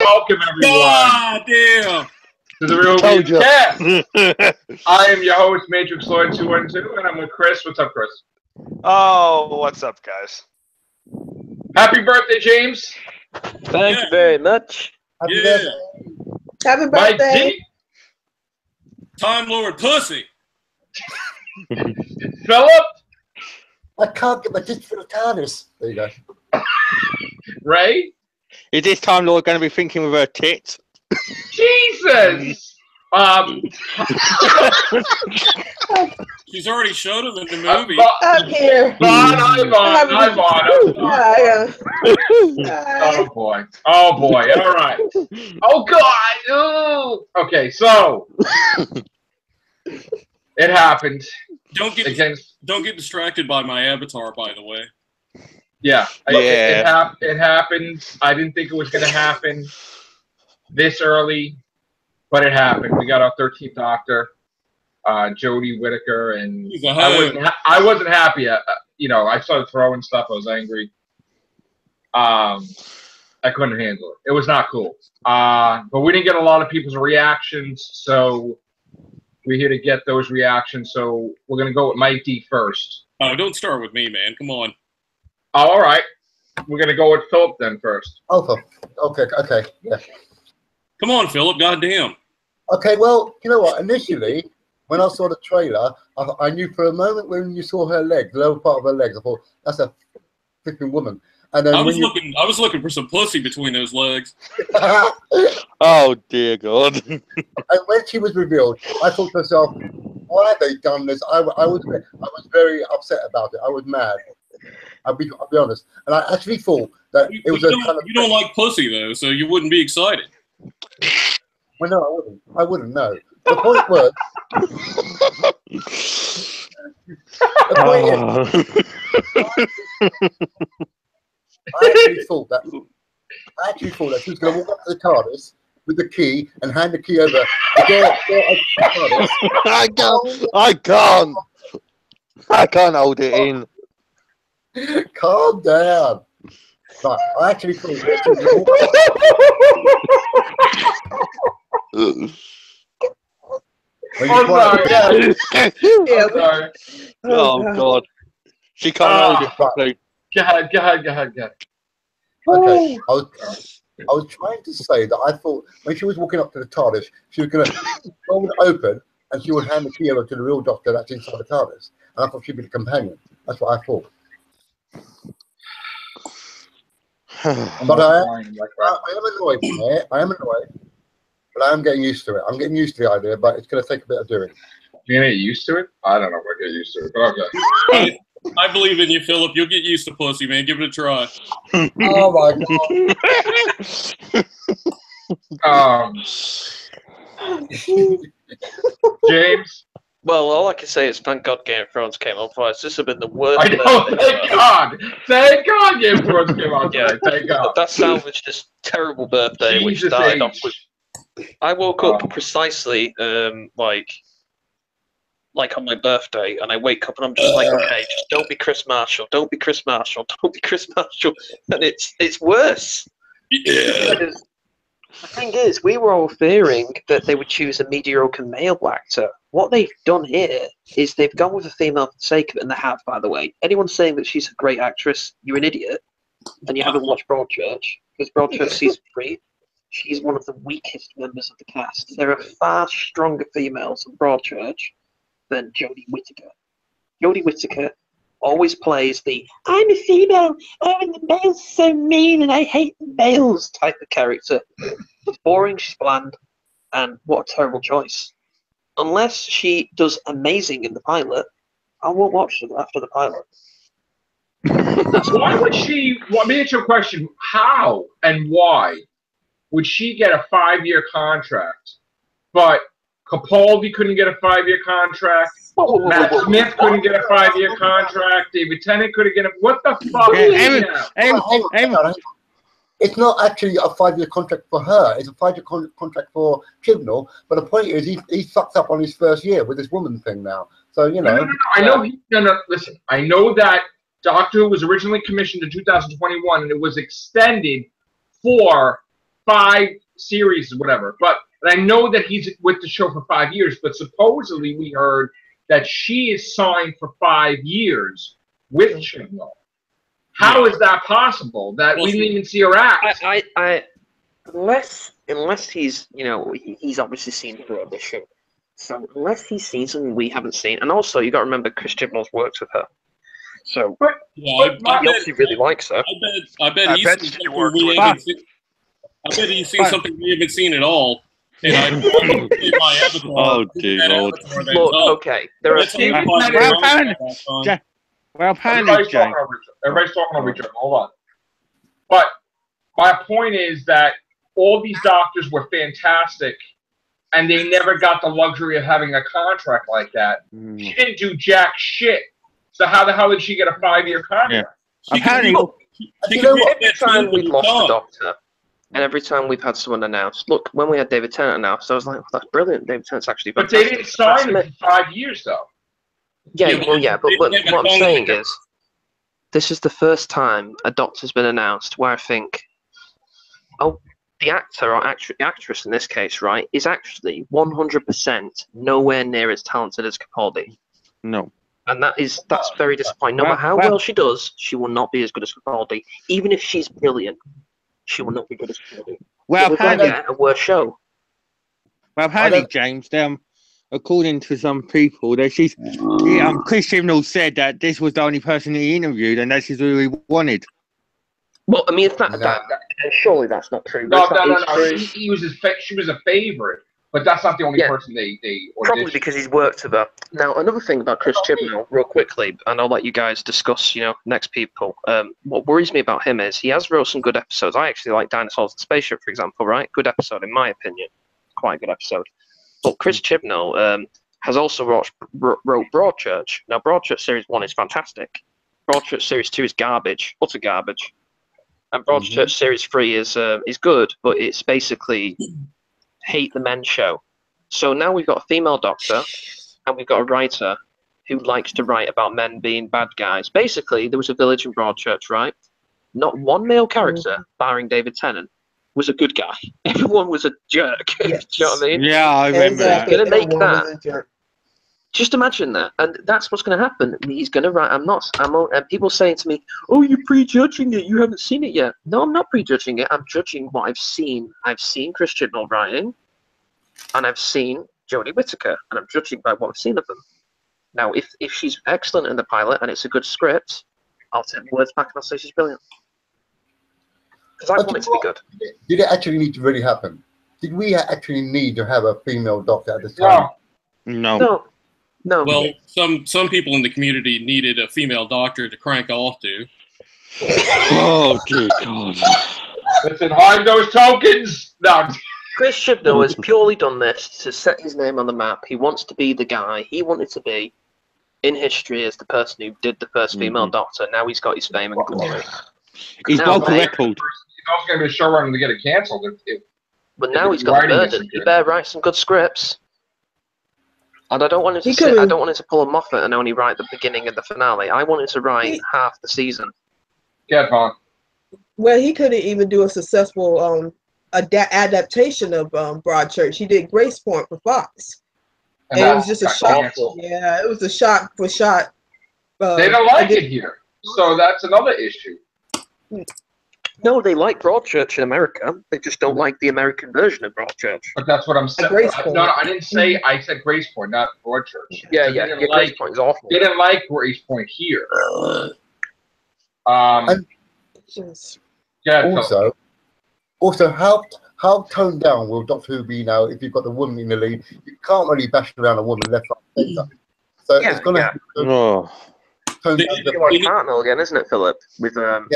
Welcome, everyone. God damn. To the Real Whovians Cast. I am your host, Matrix Lord 212, and I'm with Chris. What's up, Chris? Oh, what's up, guys? Happy birthday, James. Thank you very much. Happy birthday. Happy Mike birthday. G. Time Lord Pussy. Phillip. I can't get my tits for the TARDIS. There you go. Ray. Is this Time Lord going to be thinking with her tits? Jesus. She's already showed him in the movie. Up here. Vaughn. Oh, boy. Oh, boy. All right. Oh, God. Ooh. Okay, so. It happened. Don't get distracted by my avatar, by the way. Yeah. It happened. I didn't think it was going to happen this early, but it happened. We got our 13th Doctor, Jodie Whittaker, and I wasn't happy. I started throwing stuff. I was angry. I couldn't handle it. It was not cool. But we didn't get a lot of people's reactions, so we're here to get those reactions. So we're going to go with Mike D first. Oh, don't start with me, man. Come on. Oh, all right. We're going to go with Phillip then first. Oh, okay, yeah. Come on, Phillip. Goddamn. Okay, well, you know what? Initially, when I saw the trailer, I knew for a moment when you saw her leg, the lower part of her legs, I thought, that's a freaking woman. And then I was looking for some pussy between those legs. Oh, dear God. And when she was revealed, I thought to myself, why have they done this? I was very upset about it. I was mad. I'll be honest. And I actually thought that it was You don't like pussy, though, so you wouldn't be excited. Well, no, I wouldn't, no. The point was... I actually thought that she was going to walk up to the TARDIS with the key and hand the key over. The TARDIS. I can't hold it in. Calm down. Right, I actually thought that Sorry. Oh, God. She can't hold it properly. Go ahead. Okay, I was trying to say that I thought when she was walking up to the TARDIS, she was going to hold it open and she would hand the key over to the real Doctor that's inside the TARDIS. And I thought she'd be the companion. That's what I thought. But I am annoyed by it. I am annoyed. But I am getting used to it. I'm getting used to the idea, but it's going to take a bit of doing. You're going to get used to it? I don't know if I get used to it, but okay. I believe in you, Phillip. You'll get used to pussy, man. Give it a try. Oh, my God. James? Well, all I can say is thank God Game of Thrones came on first. This would have been the worst. I know, thank God. Thank God Game of Thrones came on today. Thank God. That salvaged this terrible birthday, which started off with... I woke up precisely, like on my birthday, and I wake up and I'm just like, okay, just don't be Chris Marshall, don't be Chris Marshall, don't be Chris Marshall, and it's worse. Yeah. Because the thing is, we were all fearing that they would choose a mediocre male actor. What they've done here is they've gone with a female for the sake of it, and they have, by the way. Anyone saying that she's a great actress, you're an idiot, and you haven't watched Broadchurch, because Broadchurch season 3, she's one of the weakest members of the cast. There are far stronger females in Broadchurch than Jodie Whittaker. Jodie Whittaker always plays the "I'm a female, oh, and the male's so mean and I hate the males" type of character. It's boring, she's bland, and what a terrible choice. Unless she does amazing in the pilot, I won't watch it after the pilot. Why would she? Well, me, it's your question. How and why would she get a 5-year contract, but Capaldi couldn't get a 5-year contract? Matt Smith couldn't get a 5-year contract. David Tennant couldn't get a... What the fuck? It's not actually a 5-year contract for her. It's a 5-year contract for Chibnall. But the point is, he fucked up on his first year with this woman thing now. So, you know... No. Listen, I know that Doctor Who was originally commissioned in 2021, and it was extended for 5 series or whatever. But I know that he's with the show for 5 years. But supposedly we heard that she is signed for 5 years with Chibnall. How is that possible? That we didn't even see her act. Unless he's, he's obviously seen her on the show. So unless he's seen something we haven't seen, and also you got to remember Chris Chibnall's worked with her, so he obviously really likes her. I bet he's seen something we haven't seen at all. And I my avatar. Oh, dear Lord. Look, okay, there are two. Everybody's talking over each other. Hold on. But my point is that all these doctors were fantastic, and they never got the luxury of having a contract like that. She didn't do jack shit. So how the hell did she get a 5-year contract? Every time we've lost a doctor, and every time we've had someone announced, look, when we had David Tennant announced, I was like, well, that's brilliant. David Tennant's actually fantastic. But they didn't sign him for 5 years, though. Yeah, but what I'm saying is, this is the first time a doctor's been announced where I think, the actor or actress in this case, right, is actually 100% nowhere near as talented as Capaldi. No. And that's very disappointing. No matter how well she does, she will not be as good as Capaldi. Even if she's brilliant, she will not be good as Capaldi. Well, we're going to get a worse show. Well, apparently, James, according to some people, Chris Chibnall said that this was the only person he interviewed and that she's really wanted. Well, I mean, if surely that's not true. No. She was a favorite, but that's not the only person they probably because he's worked with her. Now, another thing about Chris Chibnall, real quickly, and I'll let you guys discuss, next people. What worries me about him is he has wrote some good episodes. I actually like Dinosaurs and Spaceship, for example, right? Good episode, in my opinion. Quite a good episode. But Chris Chibnall has also wrote Broadchurch. Now, Broadchurch Series 1 is fantastic. Broadchurch Series 2 is garbage, utter garbage. And Broadchurch Series 3 is good, but it's basically hate the men show. So now we've got a female doctor, and we've got a writer who likes to write about men being bad guys. Basically, there was a village in Broadchurch, right? Not one male character, barring David Tennant, was a good guy. Everyone was a jerk. Yes. Do you know what I mean? Yeah, I remember exactly. He's going to make that. Just imagine that, and that's what's going to happen. He's going to write. And people saying to me, "Oh, you're prejudging it. You haven't seen it yet." No, I'm not prejudging it. I'm judging what I've seen. I've seen Chris Chibnall writing, and I've seen Jodie Whittaker, and I'm judging by what I've seen of them. Now, if she's excellent in the pilot and it's a good script, I'll take my words back and I'll say she's brilliant. Because I want it to be good. Did it actually need to really happen? Did we actually need to have a female doctor at this time? No. Well, some people in the community needed a female doctor to crank off to. Oh, dear God. Listen, hide those tokens! No. Chris Chibnall has purely done this to set his name on the map. He wants to be the guy he wanted to be in history as the person who did the first female doctor. Now he's got his fame and glory. He's broke a record. He's also going to be a showrunner to get it cancelled. But now he's got the burden. He better write some good scripts. And I don't want him to I don't want him to pull a Moffat and only write the beginning and the finale. I want him to write half the season. Yeah, Vaughn. Well, he couldn't even do a successful adaptation of Broadchurch. He did Grace Point for Fox. And it was just a shot. Yeah, it was a shot for shot. They don't like it here. So that's another issue. No, they like Broadchurch in America. They just don't like the American version of Broadchurch. But that's what I'm saying. No, I didn't say. I said Grace Point, not Broadchurch. Yeah, Grace Point is awful. They didn't like Grace Point here. Also, how toned down will Doctor Who be now if you've got the woman in the lead? You can't really bash around a woman left, right, center. So it's going to It's like Hartnell again, isn't it, Philip? With she'll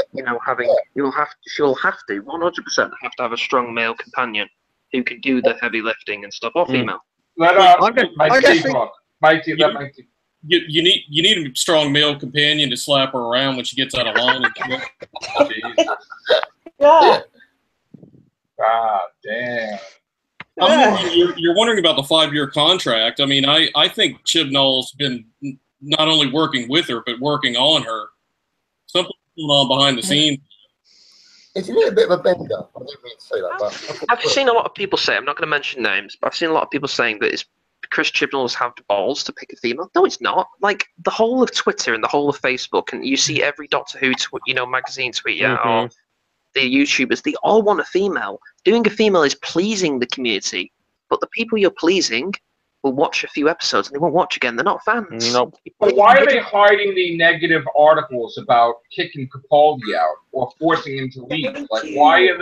have to 100% have to have a strong male companion who can do the heavy lifting and stuff, or female. You need a strong male companion to slap her around when she gets out of line. Yeah. God damn. You're wondering about the 5-year contract. I mean, I think Chibnall's been not only working with her, but working on her. Something going on behind the scenes. Isn't it a bit of a bender? I didn't mean to say that, but I've seen a lot of people say, I'm not going to mention names, but I've seen a lot of people saying that it's Chris Chibnall's have the balls to pick a female. No, it's not. Like, the whole of Twitter and the whole of Facebook, and you see every Doctor Who, magazine tweet, or the YouTubers, they all want a female. Doing a female is pleasing the community, but the people you're pleasing will watch a few episodes and they won't watch again. They're not fans. Nope. But why are they hiding the negative articles about kicking Capaldi out or forcing him to leave? Like, why are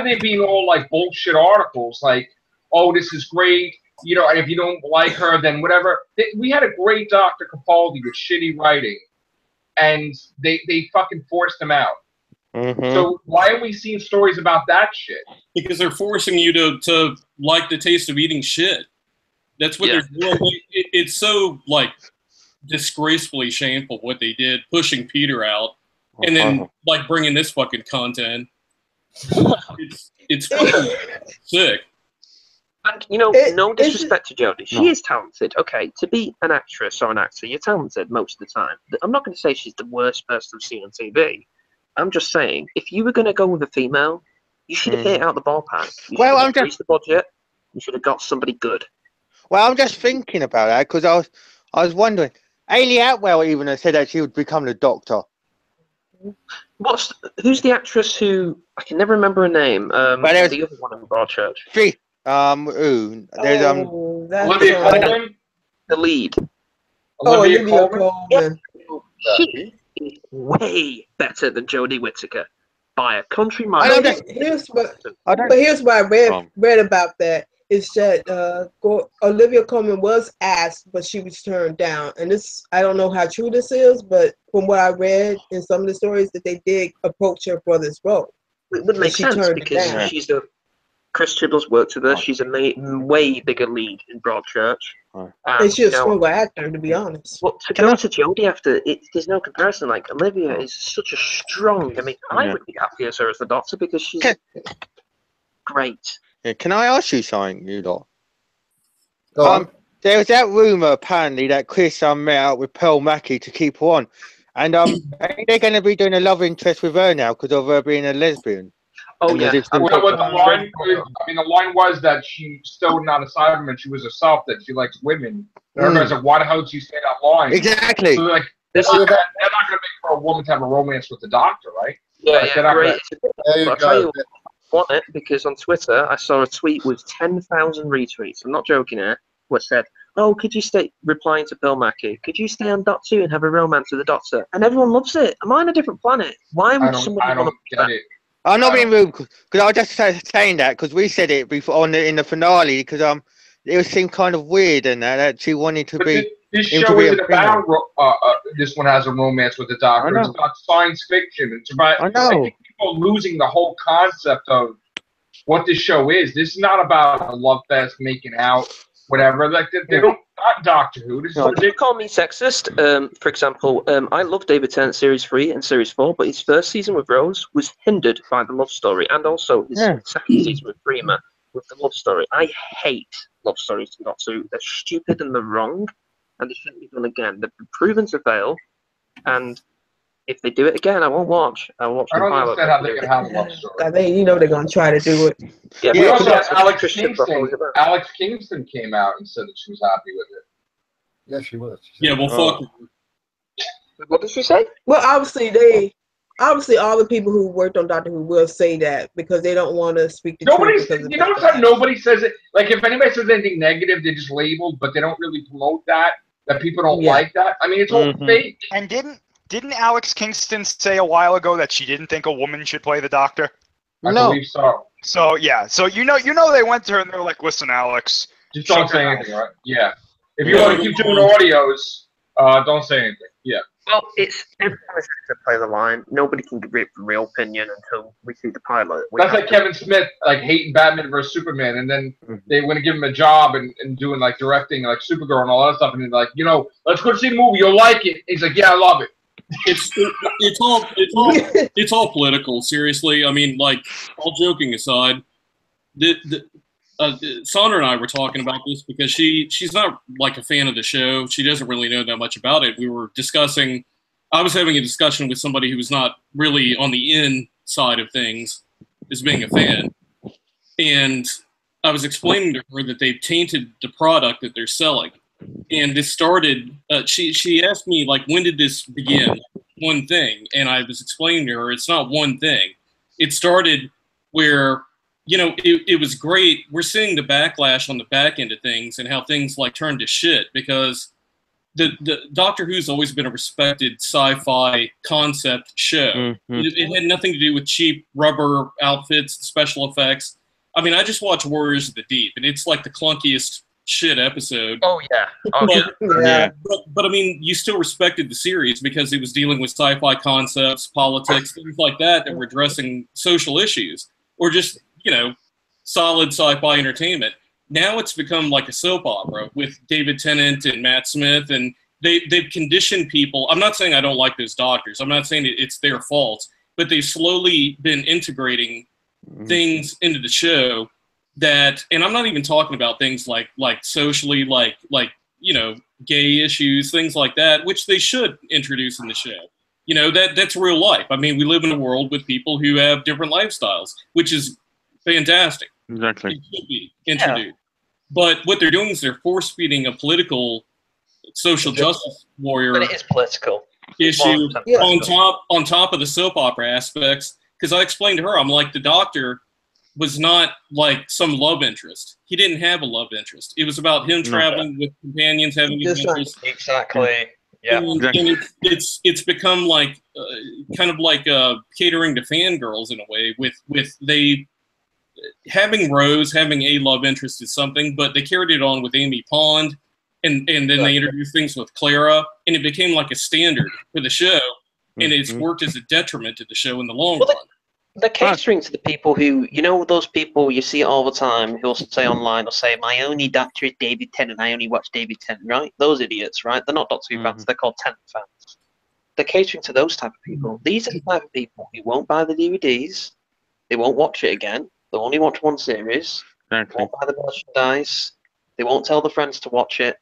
they being all like bullshit articles? Like, oh, this is great. You know, if you don't like her, then whatever. We had a great Dr. Capaldi with shitty writing, and they fucking forced him out. So why are we seeing stories about that shit? Because they're forcing you to like the taste of eating shit. That's what they're doing. It's so, like, disgracefully shameful what they did, pushing Peter out, and then, like, bringing this fucking content. It's fucking sick. And, no disrespect to Jodie. She is talented. Okay, to be an actress or an actor, you're talented most of the time. I'm not going to say she's the worst person I've seen on TV. I'm just saying, if you were going to go with a female, you should have hit out the ballpark. You should have increased the budget. You should have got somebody good. Well, I'm just thinking about that because I was wondering. Ailey Atwell even said that she would become the Doctor. Who's the actress who I can never remember her name? The other one in Broadchurch. There's Olivia Colman, the lead. Olivia Colman. She is way better than Jodie Whittaker by a country mile. Here's what I read about that. Is that Olivia Colman was asked, but she was turned down. And this, I don't know how true this is, but from what I read in some of the stories, that they did approach her brother's role. It would make sense because Chris Chibnall's worked with her. She's a way bigger lead in Broadchurch. And she's a stronger actor, to be honest. Well, to go to Jodie after, there's no comparison. Like, Olivia is such a strong, I would be happy as her as the Doctor because she's great. Yeah, can I ask you something, you lot? There was that rumour, apparently, that Chris met out with Pearl Mackie to keep her on. And they're going to be doing a love interest with her now because of her being a lesbian. Oh, yeah. The line was that she still not a Cyberman. She was herself, that she likes women. And everybody's like, why the hell did you say that line? Exactly. So like, they're not going to make for a woman to have a romance with the Doctor, right? Yeah, great. There you go. Want it because on Twitter I saw a tweet with 10,000 retweets. I'm not joking here. What said, "Oh, could you stay?" Replying to Bill Mackey, "Could you stay on Doctor 2 and have a romance with the Doctor?" And everyone loves it. Am I on a different planet? Why would somebody want to get it? I'm not being rude because I was just saying that because we said it before in the finale because it seemed kind of weird and that she wanted to be. This show isn't about this one has a romance with the Doctor. It's about science fiction. It's about. I think people losing the whole concept of what this show is. This is not about a love fest, making out, whatever. Like they don't. Not Doctor Who. This is They call me sexist. For example, I love David Tennant Series 3 and Series 4, but his first season with Rose was hindered by the love story, and also his second season with Freema with the love story. I hate love stories in Doctor Who. They're stupid and they're wrong, and they shouldn't be done again. They've been proven to fail, and if they do it again, I won't watch. I won't watch the pilot. I don't understand how they can have a love story. I think they're going to try to do it. Yeah, we also had Alex Kingston. Alex Kingston came out and said that she was happy with it. Yeah, she was. Fuck. What did she say? Well, obviously all the people who worked on Doctor Who will say that because they don't want to speak the truth. You notice how nobody says it? Like, if anybody says anything negative, they're just labeled, but they don't really promote that people don't like that. I mean, it's all fake. And didn't Alex Kingston say a while ago that she didn't think a woman should play the Doctor? I believe so. So yeah, so you know they went to her and they're like, "Listen, Alex, just don't say anything, right?" Yeah. If you want to keep doing audios, don't say anything. Yeah. Well, it's every time to play the line. Nobody can give a real opinion until we see the pilot. That's like Kevin Smith, like hating Batman versus Superman, and then they want to give him a job and doing like directing, like Supergirl and all that stuff, and they're like, let's go see the movie. You'll like it. He's like, yeah, I love it. It's all political. Seriously, I mean, like, all joking aside, Sandra and I were talking about this because she's not like a fan of the show. She doesn't really know that much about it. We were discussing. I was having a discussion with somebody who was not really on the in side of things as being a fan. And I was explaining to her that they've tainted the product that they're selling. And this started, she asked me, like, when did this begin? One thing. And I was explaining to her, it's not one thing. It started where, you know, it was great. We're seeing the backlash on the back end of things and how things, like, turned to shit because the Doctor Who's always been a respected sci-fi concept show. Mm-hmm. It had nothing to do with cheap rubber outfits, special effects. I mean, I just watched Warriors of the Deep, and it's like the clunkiest shit episode. Oh yeah. Oh but, Yeah. But I mean, you still respected the series because it was dealing with sci-fi concepts, politics, things like that were addressing social issues, or just, you know, solid sci-fi entertainment. Now it's become like a soap opera with David Tennant and Matt Smith, and they've conditioned people. I'm not saying I don't like those doctors. I'm not saying it's their fault, but they've slowly been integrating things into the show that, and I'm not even talking about things like socially, like you know, gay issues, things like that, which they should introduce in the show. You know, that's real life. I mean, we live in a world with people who have different lifestyles, which is fantastic. Exactly. It should be introduced. Yeah. But what they're doing is they're force-feeding a political social justice warrior but it is political issue on top of the soap opera aspects. Because I explained to her, I'm like, the Doctor was not like some love interest. He didn't have a love interest. It was about him traveling with companions, having adventures. Exactly. Yeah. And it's become like kind of like catering to fangirls in a way. With they having Rose having a love interest is something, but they carried it on with Amy Pond, and then they introduced things with Clara, and it became like a standard for the show. And it's worked as a detriment to the show in the long run. They're catering to the people who, you know, those people you see all the time who'll say online or say, my only Doctor is David Tennant, I only watch David Tennant, right? Those idiots, right? They're not Doctor Who fans, they're called Tennant fans. They're catering to those type of people. These are the type of people who won't buy the DVDs, they won't watch it again, they'll only watch one series, they won't buy the merchandise, they won't tell their friends to watch it.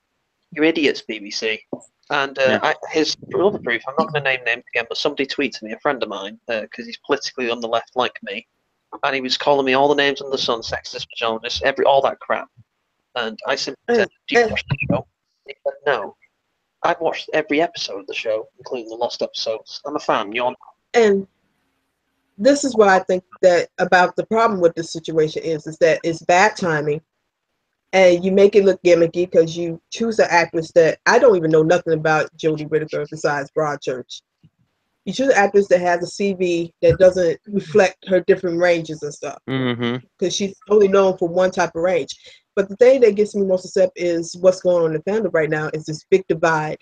You're idiots, BBC. And his other proof, I'm not going to name names again, but somebody tweeted me, a friend of mine, because he's politically on the left like me, and he was calling me all the names under the sun, sexist, misogynist, all that crap. And I simply said, do you watch the show? He said, no. I've watched every episode of the show, including the lost episodes. I'm a fan, you're not. And this is why I think that about the problem with this situation is that it's bad timing. And you make it look gimmicky because you choose an actress that I don't even know nothing about Jodie Whittaker besides Broadchurch. You choose an actress that has a CV that doesn't reflect her different ranges and stuff. Because she's only known for one type of range. But the thing that gets me most upset is what's going on in the fandom right now is this big divide.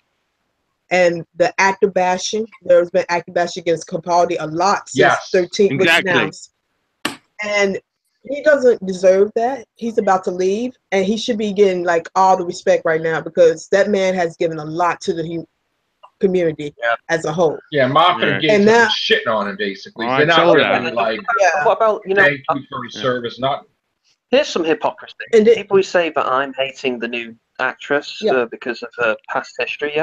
And the actor bashing, there's been actor bashing against Capaldi a lot since 13 weeks now. And he doesn't deserve that. He's about to leave, and he should be getting like all the respect right now because that man has given a lot to the community as a whole. Yeah, Moffat and Gates are shitting on him basically. They're not really like, what about, you know, thank you for his service. Not. Here's some hypocrisy. And people who say that I'm hating the new actress because of her past history.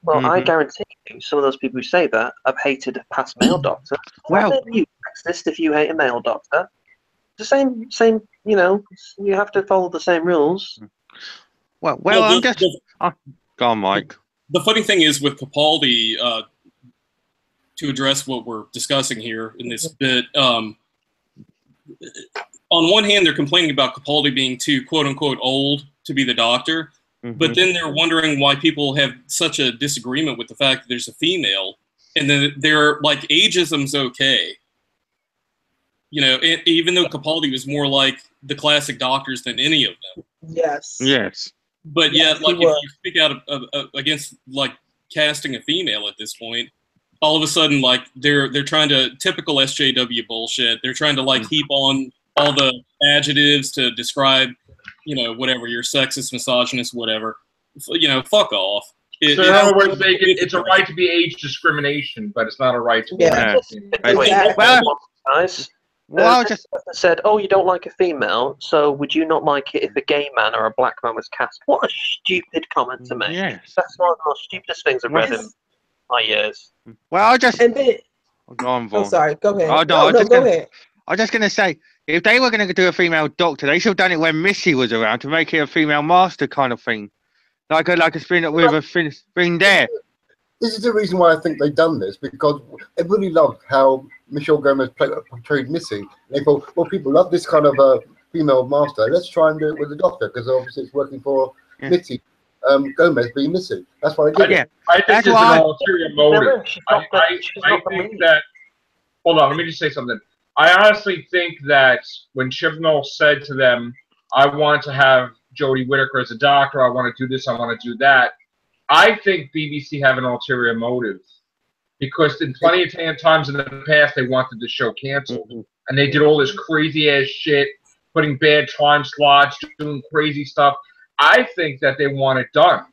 Well, I guarantee you, some of those people who say that have hated a past male doctor. Well, you sexist if you hate a male doctor. The same, you know, you have to follow the same rules. Well, I'm just... go on, Mike. The funny thing is with Capaldi, to address what we're discussing here in this bit, on one hand, they're complaining about Capaldi being too, quote-unquote, old to be the Doctor, but then they're wondering why people have such a disagreement with the fact that there's a female, and then they're like, ageism's okay. You know, even though Capaldi was more like the classic Doctors than any of them. Yes. But yet, like, if you speak out against like casting a female at this point, all of a sudden, like they're trying to typical SJW bullshit. They're trying to like heap on all the adjectives to describe, you know, whatever, you're sexist, misogynist, whatever. You know, fuck off. So in other words, it's a right to be age discrimination, but it's not a right to be. Well, just said, "Oh, you don't like a female, so would you not like it if a gay man or a black man was cast?" What a stupid comment to make! Yes. That's one of the most stupidest things I've read in my years. Well, Go on, Vaughn. I'm sorry. Go ahead. Oh, no, Go ahead. I was just going to say, if they were going to do a female doctor, they should have done it when Missy was around to make it a female master kind of thing. Like a spin up with a thing there. This is the reason why I think they've done this, because everybody loved how Michelle Gomez portrayed Missy. They thought, well, people love this kind of a female master. Let's try and do it with the doctor, because obviously it's working for Missy. Gomez being Missy. That's why they did it. I think there's an ulterior motive. I think that. Hold on, let me just say something. I honestly think that when Chibnall said to them, "I want to have Jodie Whittaker as a doctor. I want to do this. I want to do that." I think BBC have an ulterior motive, because in plenty of times in the past they wanted the show canceled, and they did all this crazy ass shit, putting bad time slots, doing crazy stuff. I think that they want it done,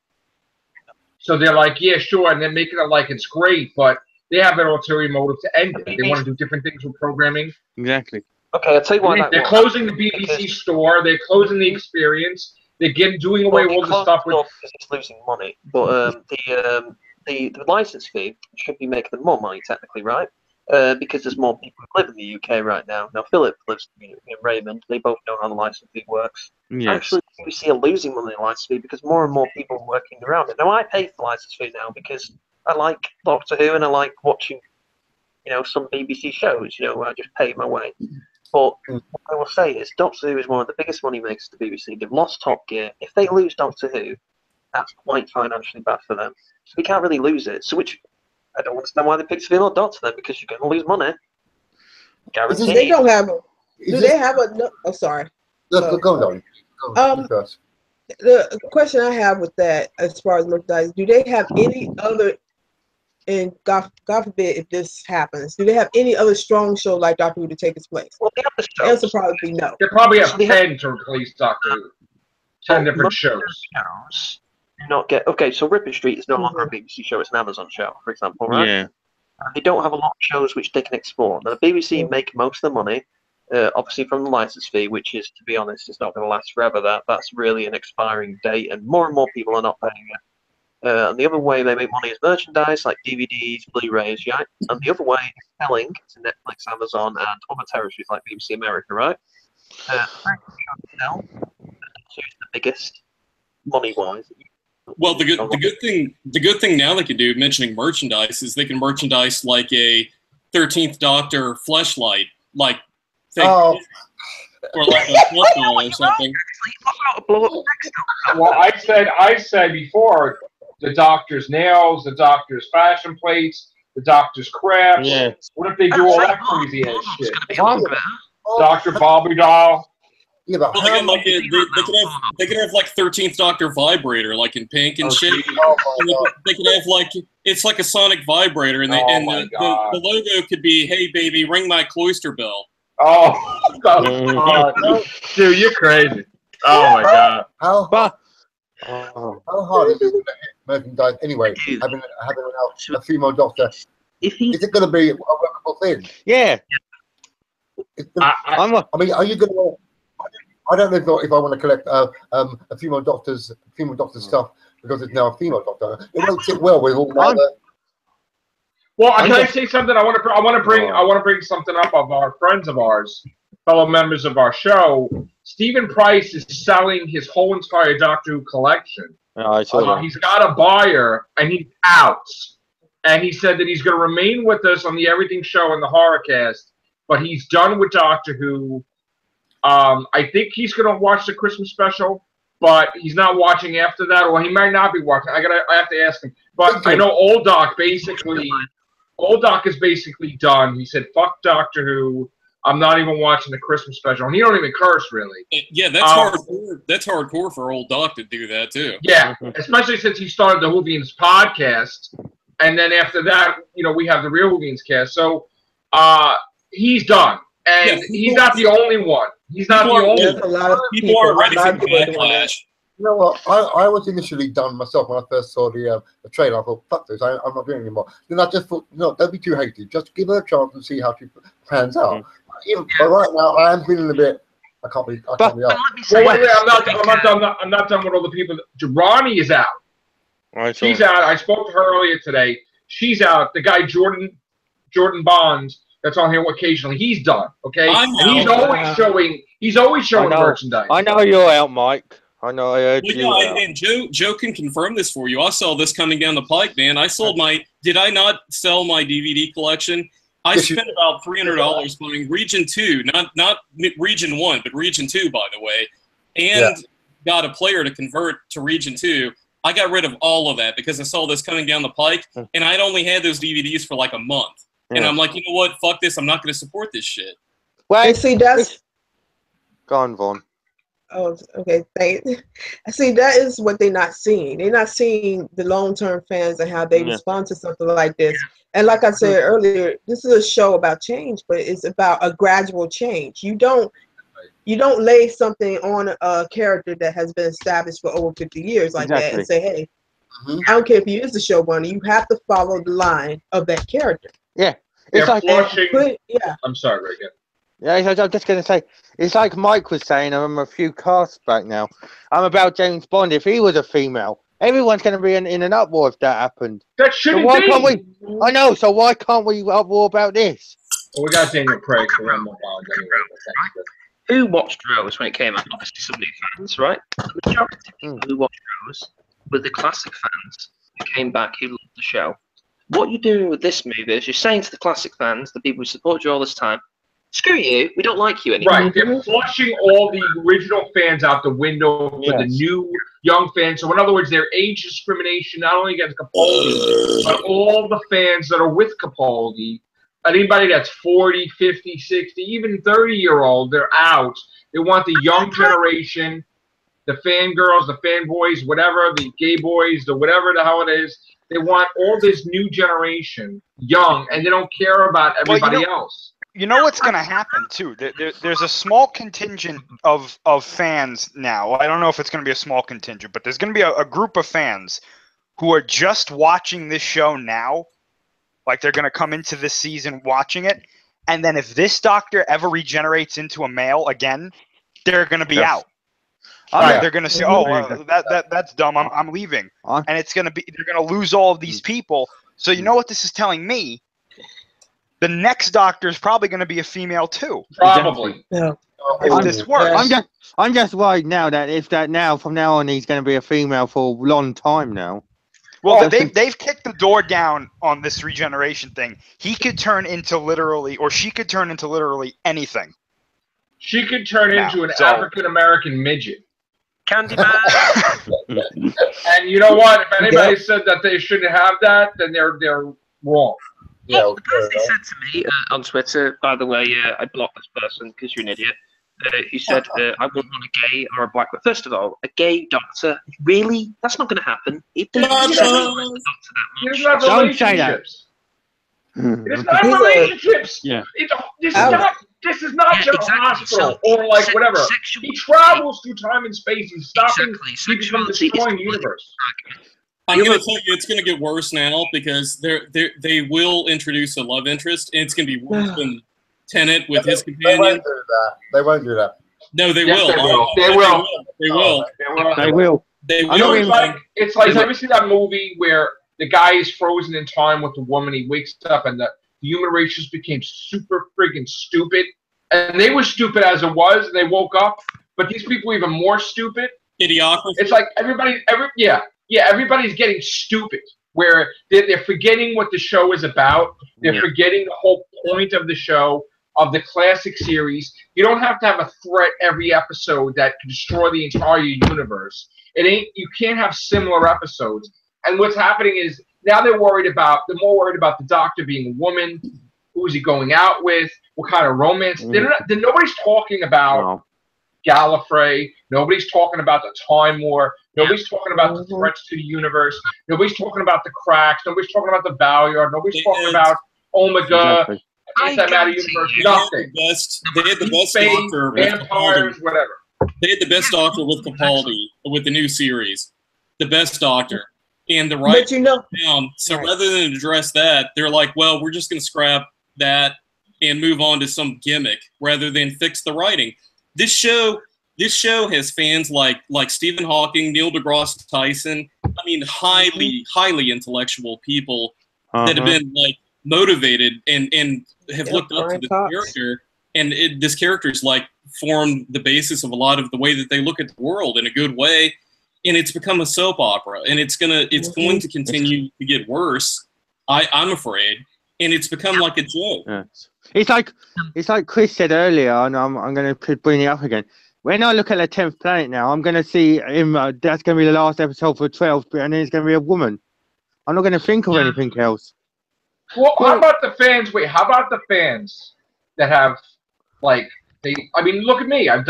so they're like, yeah, sure, and they're making it like it's great, but they have an ulterior motive to end it. They want to do different things with programming. Exactly. Okay, I'll tell you why. They're closing the BBC store. They're closing the experience. They're doing away with all the stuff with. Because it's losing money, but the license fee should be making them more money technically, right? Because there's more people who live in the UK right now. Now, Phillip lives in Raymond. They both know how the license fee works. Yes. Actually, we see a losing money in license fee because more and more people are working around it. Now, I pay for the license fee now because I like Doctor Who and I like watching, some BBC shows. I just pay my way. But what I will say is, Doctor Who is one of the biggest money makers to the BBC. They've lost Top Gear. If they lose Doctor Who, that's quite financially bad for them. So they can't really lose it. So I don't understand why they picked a female doctor then, because you're going to lose money. Guaranteed. They don't have a. Do they have a? No, oh, sorry. Go on. The question I have with that, as far as merchandise, do they have any other? And God forbid if this happens, do they have any other strong show like Doctor Who to take its place? Well, they have the shows. The answer probably be no. They probably have 10 to replace Doctor Who. 10 different shows. Do not get so Ripon Street is no longer a BBC show; it's an Amazon show, for example, right? Yeah. They don't have a lot of shows which they can explore. Now, the BBC make most of the money, obviously from the license fee, which is, to be honest, it's not going to last forever. That's really an expiring date, and more people are not paying it. And the other way they make money is merchandise, like DVDs, Blu-rays, yeah. And the other way is selling to Netflix, Amazon, and other territories like BBC America, right? Sell, so it's the biggest money-wise. Well, the good thing now they can do, mentioning merchandise, is they can merchandise like a 13th Doctor fleshlight, like or like a football or something. Well, I said before, the Doctor's nails, the Doctor's fashion plates, the Doctor's crafts. Yeah. What if they do all that crazy ass shit? Dr. Bobby doll. Yeah, but well, they could have like 13th Doctor vibrator, like in pink and shit. They could have like it's like a sonic vibrator, and the logo could be, "Hey baby, ring my cloister bell." Oh, dude, you're crazy. Oh my god. How hard is it to merchandise anyway? Having a female doctor, is it going to be a workable thing? Yeah. I mean, are you going to? I don't know if I want to collect a female doctor's stuff because it's now a female doctor. It won't sit well with all the other. Well, can I say something? I want to bring something up of our friends of ours, fellow members of our show. Stephen Price is selling his whole entire Doctor Who collection. He's got a buyer, and he's out. And he said that he's going to remain with us on the Everything Show and the Horrorcast, but he's done with Doctor Who. I think he's going to watch the Christmas special, but he's not watching after that, or he might not be watching. I have to ask him. But I know Old Doc is basically done. He said, "Fuck Doctor Who. I'm not even watching the Christmas special." And he don't even curse, really. Yeah, that's hardcore. That's hardcore for Old Doc to do that too. Yeah, especially since he started the Whovians podcast, and then after that, we have the Real Whovians cast. So he's done, and he's not the only one. He's not the only one. A lot of people are ready for backlash. You know what? I was initially done myself when I first saw the trailer. I thought, fuck this, I'm not doing it anymore. Then I just thought, no, don't be too hasty. Just give her a chance and see how she pans out. But right now, I am feeling a bit. I can't be up. Wait, I'm not done with all the people. Ronnie is out. She's out. I spoke to her earlier today. She's out. The guy Jordan Jordan Bonds that's on here occasionally. He's done, okay? I And know. he's always showing merchandise. I know you're out, Mike. I know I heard you out. And Joe can confirm this for you. I saw this coming down the pike, man. Did I not sell my DVD collection? I spent about $300 buying Region 2, not Region 1, but Region 2, by the way, and got a player to convert to Region 2. I got rid of all of that because I saw this coming down the pike, and I'd only had those DVDs for like a month. And I'm like, you know what? Fuck this. I'm not going to support this shit. Well, see, that's... Go on, Vaughn. Oh, okay. See, that is what they're not seeing. They're not seeing the long-term fans and how they respond to something like this. And like I said earlier, this is a show about change, but it's about a gradual change. You don't lay something on a character that has been established for over 50 years like that and say, hey, I don't care if he is the showrunner. You have to follow the line of that character. Yeah. It's like I'm sorry, Reagan. Yeah, I'm just going to say, it's like Mike was saying a few casts back now. I'm about James Bond. If he was a female, everyone's going to be in an uproar if that happened. That shouldn't so why be. Can't we? I know, so why can't we uproar about this? Well, we got Daniel Craig for one more Who watched Rose when it came out? Obviously some new fans, right? The majority of people who watched Rose were the classic fans who came back, who loved the show. What you're doing with this movie is you're saying to the classic fans, the people who support you all this time, screw you, we don't like you anymore. Right, they're flushing all the original fans out the window for the new young fans. So in other words, their age discrimination, not only against Capaldi, but all the fans that are with Capaldi. Anybody that's 40, 50, 60, even 30-year-old, they're out. They want the young generation, the fangirls, the fanboys, whatever, the gay boys, the whatever the hell it is. They want all this new generation, young, and they don't care about everybody else. You know what's going to happen, too? There's a small contingent of fans now. I don't know if it's going to be a small contingent, but there's going to be a group of fans who are just watching this show now. Like, they're going to come into this season watching it. And then if this Doctor ever regenerates into a male again, they're going to be out. They're going to say, "Oh, that's dumb. I'm leaving," and it's going to be they're going to lose all of these people. So you know what this is telling me? The next Doctor is probably going to be a female too. Probably. Yeah. If this works. I'm just worried now that from now on he's going to be a female for a long time now. Well, they've kicked the door down on this regeneration thing. He could turn into literally, or she could turn into literally anything. She could turn into an African-American midget. Candyman. And you know what? If anybody said that they shouldn't have that, then they're wrong. Yeah, the person said to me on Twitter, by the way, I blocked this person because you're an idiot. He said, I wouldn't want a gay or a black. But first of all, a gay doctor, really? That's not going to happen. It doesn't Don't say that. It's not relationships. Yeah. This is not just a hospital or like whatever. He travels through time and space. He's stopping people from destroying the universe. I'm going to tell you, it's going to get worse now because they will introduce a love interest, and it's going to be worse than Tenet with his companion. They won't do that. No, they yes, will. They will. They will. They will. They will. It's like have you seen that movie where the guy is frozen in time with the woman? He wakes up and the human race just became super friggin' stupid. And they were stupid as it was, and they woke up. But these people are even more stupid. Idiocracy. It's like everybody's getting stupid. Where they're forgetting what the show is about. They're forgetting the whole point of the show, of the classic series. You don't have to have a threat every episode that can destroy the entire universe. You can't have similar episodes. And what's happening is now they're more worried about the Doctor being a woman. Who's he going out with? What kind of romance? Nobody's talking about Gallifrey. Nobody's talking about the Time War. Nobody's talking about the threats to the universe. Nobody's talking about the cracks. Nobody's talking about the Valyard. Nobody's talking about Omega. Universe. Nothing. They had the best Doctor with vampires, whatever. They had the best Doctor with Capaldi with the new series. The best Doctor. And the right down. So rather than address that, they're like, well, we're just going to scrap that and move on to some gimmick rather than fix the writing. This show has fans like Stephen Hawking, Neil deGrasse Tyson. I mean, highly intellectual people that have been like motivated and have looked up to this character, and this character's like formed the basis of a lot of the way that they look at the world in a good way, and it's become a soap opera, and it's going to continue to get worse. I'm afraid, and it's become like a joke. Yeah. It's like Chris said earlier, and I'm going to bring it up again. When I look at the 10th planet now, I'm going to see him. That's going to be the last episode for 12, and then it's going to be a woman. I'm not going to think of anything else. Well, how about the fans? Wait, how about the fans that have, like, I mean, look at me. I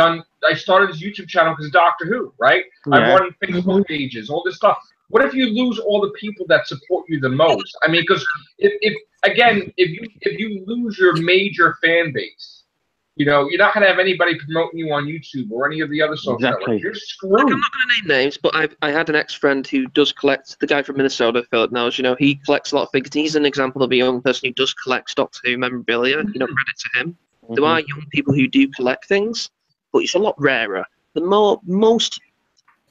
started this YouTube channel because of Doctor Who, right? Yeah. I run Facebook pages, all this stuff. What if you lose all the people that support you the most? I mean, because if you lose your major fan base, you know, you're not going to have anybody promoting you on YouTube or any of the other social networks. You're screwed. Look, I'm not going to name names, but I had an ex-friend who does collect, the guy from Minnesota, Phillip knows, you know, he collects a lot of figures. He's an example of a young person who does collect Doctor Who memorabilia, you know, credit to him. Mm-hmm. There are young people who do collect things, but it's a lot rarer. Most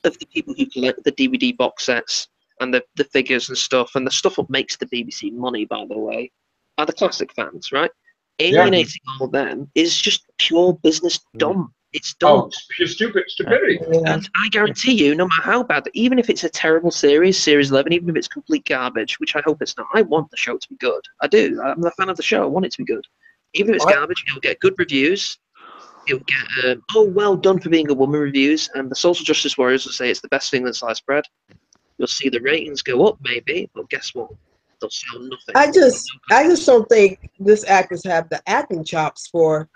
of the people who collect the DVD box sets and the figures and stuff, and the stuff that makes the BBC money, by the way, are the classic fans, right? Alienating all of them is just pure business dumb. It's dumb. Oh, it's pure stupidity. And I guarantee you, no matter how bad, even if it's a terrible series 11, even if it's complete garbage, which I hope it's not, I want the show to be good. I do. I'm a fan of the show. I want it to be good. Even if it's garbage, you'll get good reviews. You'll get, well done for being a woman reviews, and the social justice warriors will say it's the best thing that's sliced bread. You'll see the ratings go up, maybe, but guess what? They'll sell nothing. I just don't think this actors have the acting chops for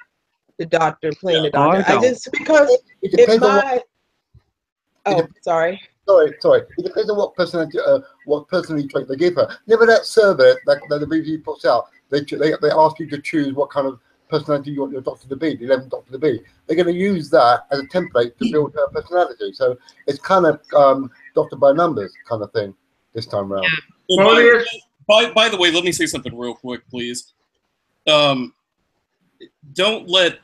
the Doctor playing the Doctor. Because if my sorry. Sorry. It depends on what personality trait they give her. Never that survey that the BBC puts out. They ask you to choose what kind of personality you want your Doctor to be, the 11th Doctor to be. They're going to use that as a template to build her personality. So it's kind of Doctor by numbers kind of thing this time around. Well, by the way, let me say something real quick, please. Don't let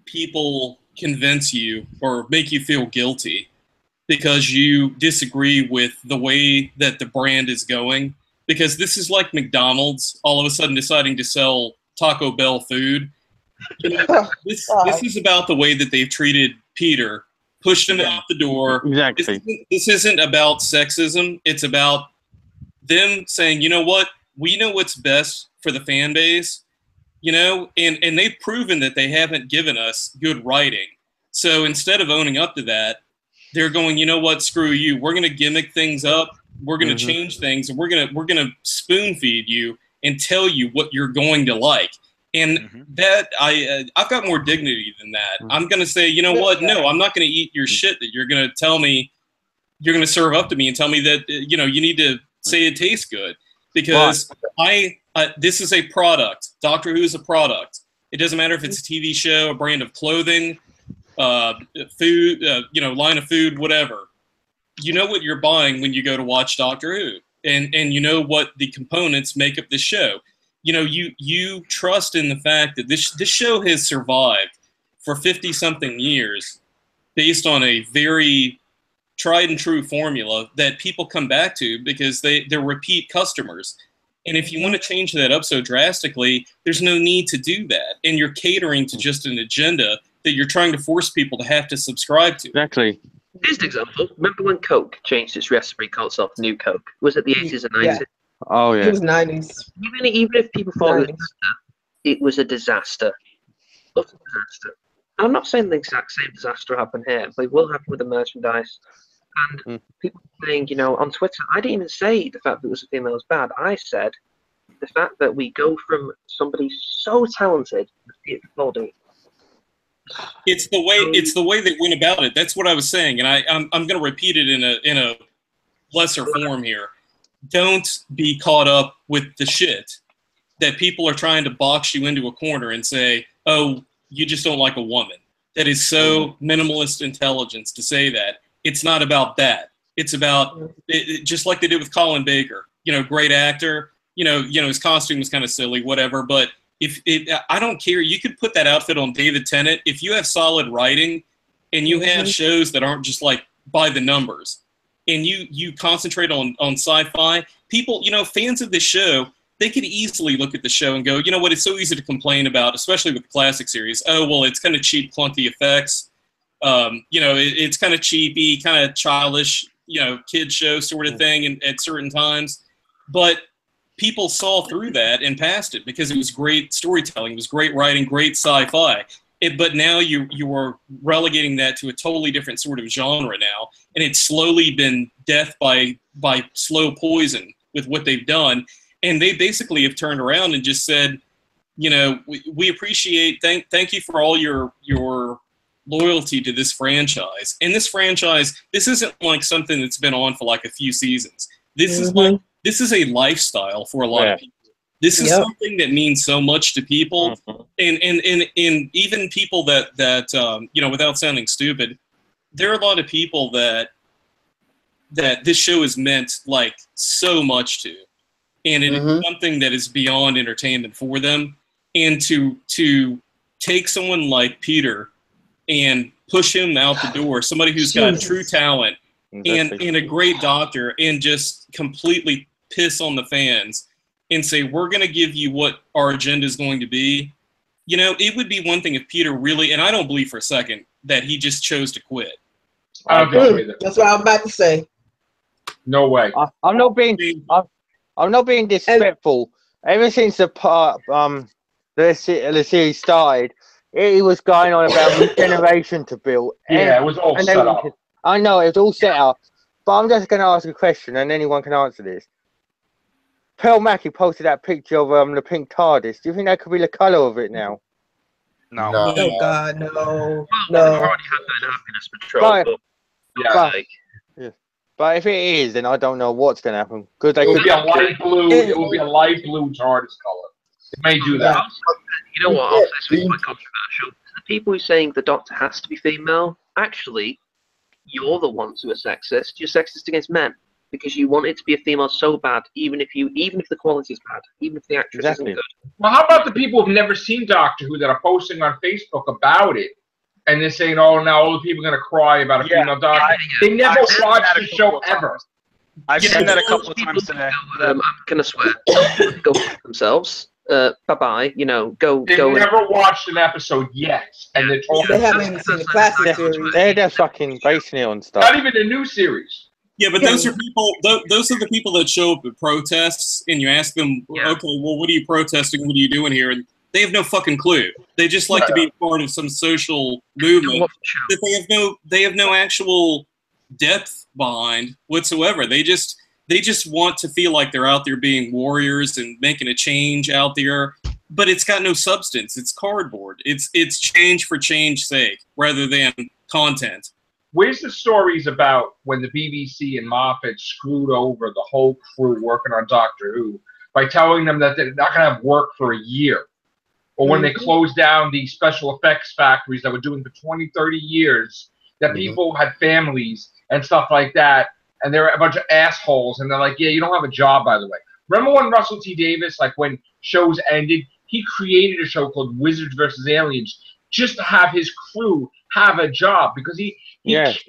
people convince you or make you feel guilty because you disagree with the way that the brand is going. Because this is like McDonald's all of a sudden deciding to sell Taco Bell food. You know, this is about the way that they've treated Peter, pushed him out the door. Exactly. This isn't about sexism. It's about them saying, you know what, we know what's best for the fan base, you know, and they've proven that they haven't given us good writing. So instead of owning up to that, they're going, you know what, screw you. We're going to gimmick things up. We're going to change things, and we're gonna spoon feed you and tell you what you're going to like. And that I've got more dignity than that. I'm going to say, you know what? No, I'm not going to eat your shit that you're going to tell me. You're going to serve up to me and tell me that you know you need to say it tastes good because this is a product. Doctor Who is a product. It doesn't matter if it's a TV show, a brand of clothing, food, you know, line of food, whatever. You know what you're buying when you go to watch Doctor Who, and you know what the components make up the show. You know, you trust in the fact that this show has survived for 50-something years based on a very tried and true formula that people come back to because they're repeat customers. And if you want to change that up so drastically, there's no need to do that. And you're catering to just an agenda that you're trying to force people to have to subscribe to. Exactly. Here's an example. Remember when Coke changed its recipe, called itself New Coke? Was it the 80s and 90s? Yeah. Oh, yeah. It was 90s. Even if people thought it was a disaster. Utter disaster. I'm not saying the exact same disaster happened here, but it will happen with the merchandise. And people saying, you know, on Twitter, I didn't even say the fact that it was a female was bad. I said the fact that we go from somebody so talented as Peter Capaldi. It's the way they went about it. That's what I was saying, and I'm going to repeat it in a lesser form here. Don't be caught up with the shit that people are trying to box you into a corner and say, oh, you just don't like a woman. That is so minimalist intelligence to say that. It's not about that. It's about just like they did with Colin Baker. You know, great actor. You know, his costume was kind of silly, whatever. But I don't care. You could put that outfit on David Tennant if you have solid writing and you have shows that aren't just like by the numbers. And you concentrate on sci-fi. People, you know, fans of this show, they could easily look at the show and go, you know what, it's so easy to complain about, especially with the classic series. Oh, well, it's kind of cheap, clunky effects. It's kind of cheapy, kind of childish, kid show sort of thing at certain times. But people saw through that and passed it because it was great storytelling, it was great writing, great sci-fi. But now you are relegating that to a totally different sort of genre now, and it's slowly been death by slow poison with what they've done. And they basically have turned around and just said, we appreciate, thank you for all your loyalty to this franchise. And this franchise, this isn't like something that's been on for like a few seasons. This is a lifestyle for a lot of people. This is something that means so much to people, and even people that without sounding stupid, there are a lot of people that this show has meant like so much to, and it is something that is beyond entertainment for them. And to take someone like Peter and push him out the door, somebody who's got true talent and a great doctor, and just completely piss on the fans and say, we're going to give you what our agenda is going to be. It would be one thing if Peter really, and I don't believe for a second that he just chose to quit. I don't think either. That's what I'm about to say. No way. I'm not being disrespectful. Ever since the series started, it was going on about regeneration to build. Yeah, it was all set up. I know, it was all set up. But I'm just going to ask a question, and anyone can answer this. Pearl Mackie posted that picture of the pink TARDIS. Do you think that could be the colour of it now? No. Oh God, no. Well, they've already had that happiness patrol. But if it is, then I don't know what's going to happen. It will be a light blue. It will be a light blue TARDIS color. It may do that. You know what? I'll say something quite controversial. The people who are saying the Doctor has to be female, actually, you're the ones who are sexist. You're sexist against men because you want it to be a female so bad, even if the quality is bad, even if the actress isn't good. Well, how about the people who've never seen Doctor Who that are posting on Facebook about it, and they're saying, "Oh, now all the people are going to cry about a female Doctor." They never watched the show ever. I've seen that a couple of times today. I'm gonna swear. Go fuck themselves. Bye-bye. Go. They've never watched an episode yet, and they're talking. They haven't even seen the classic series. They're just fucking basing it on stuff. Not even the new series. Yeah, but those are people. Those are the people that show up at protests, and you ask them, "Okay, well, what are you protesting? What are you doing here?" And they have no fucking clue. They just like to be part of some social movement that they have no actual depth behind whatsoever. They just want to feel like they're out there being warriors and making a change out there, but it's got no substance. It's cardboard. It's change for change's sake rather than content. Where's the stories about when the BBC and Moffat screwed over the whole crew working on Doctor Who by telling them that they're not going to have work for a year? Or when they closed down the special effects factories that were doing for 20, 30 years, that people had families and stuff like that, and they're a bunch of assholes, and they're like, yeah, you don't have a job, by the way. Remember when Russell T. Davies, like when shows ended, he created a show called Wizards vs. Aliens just to have his crew have a job because he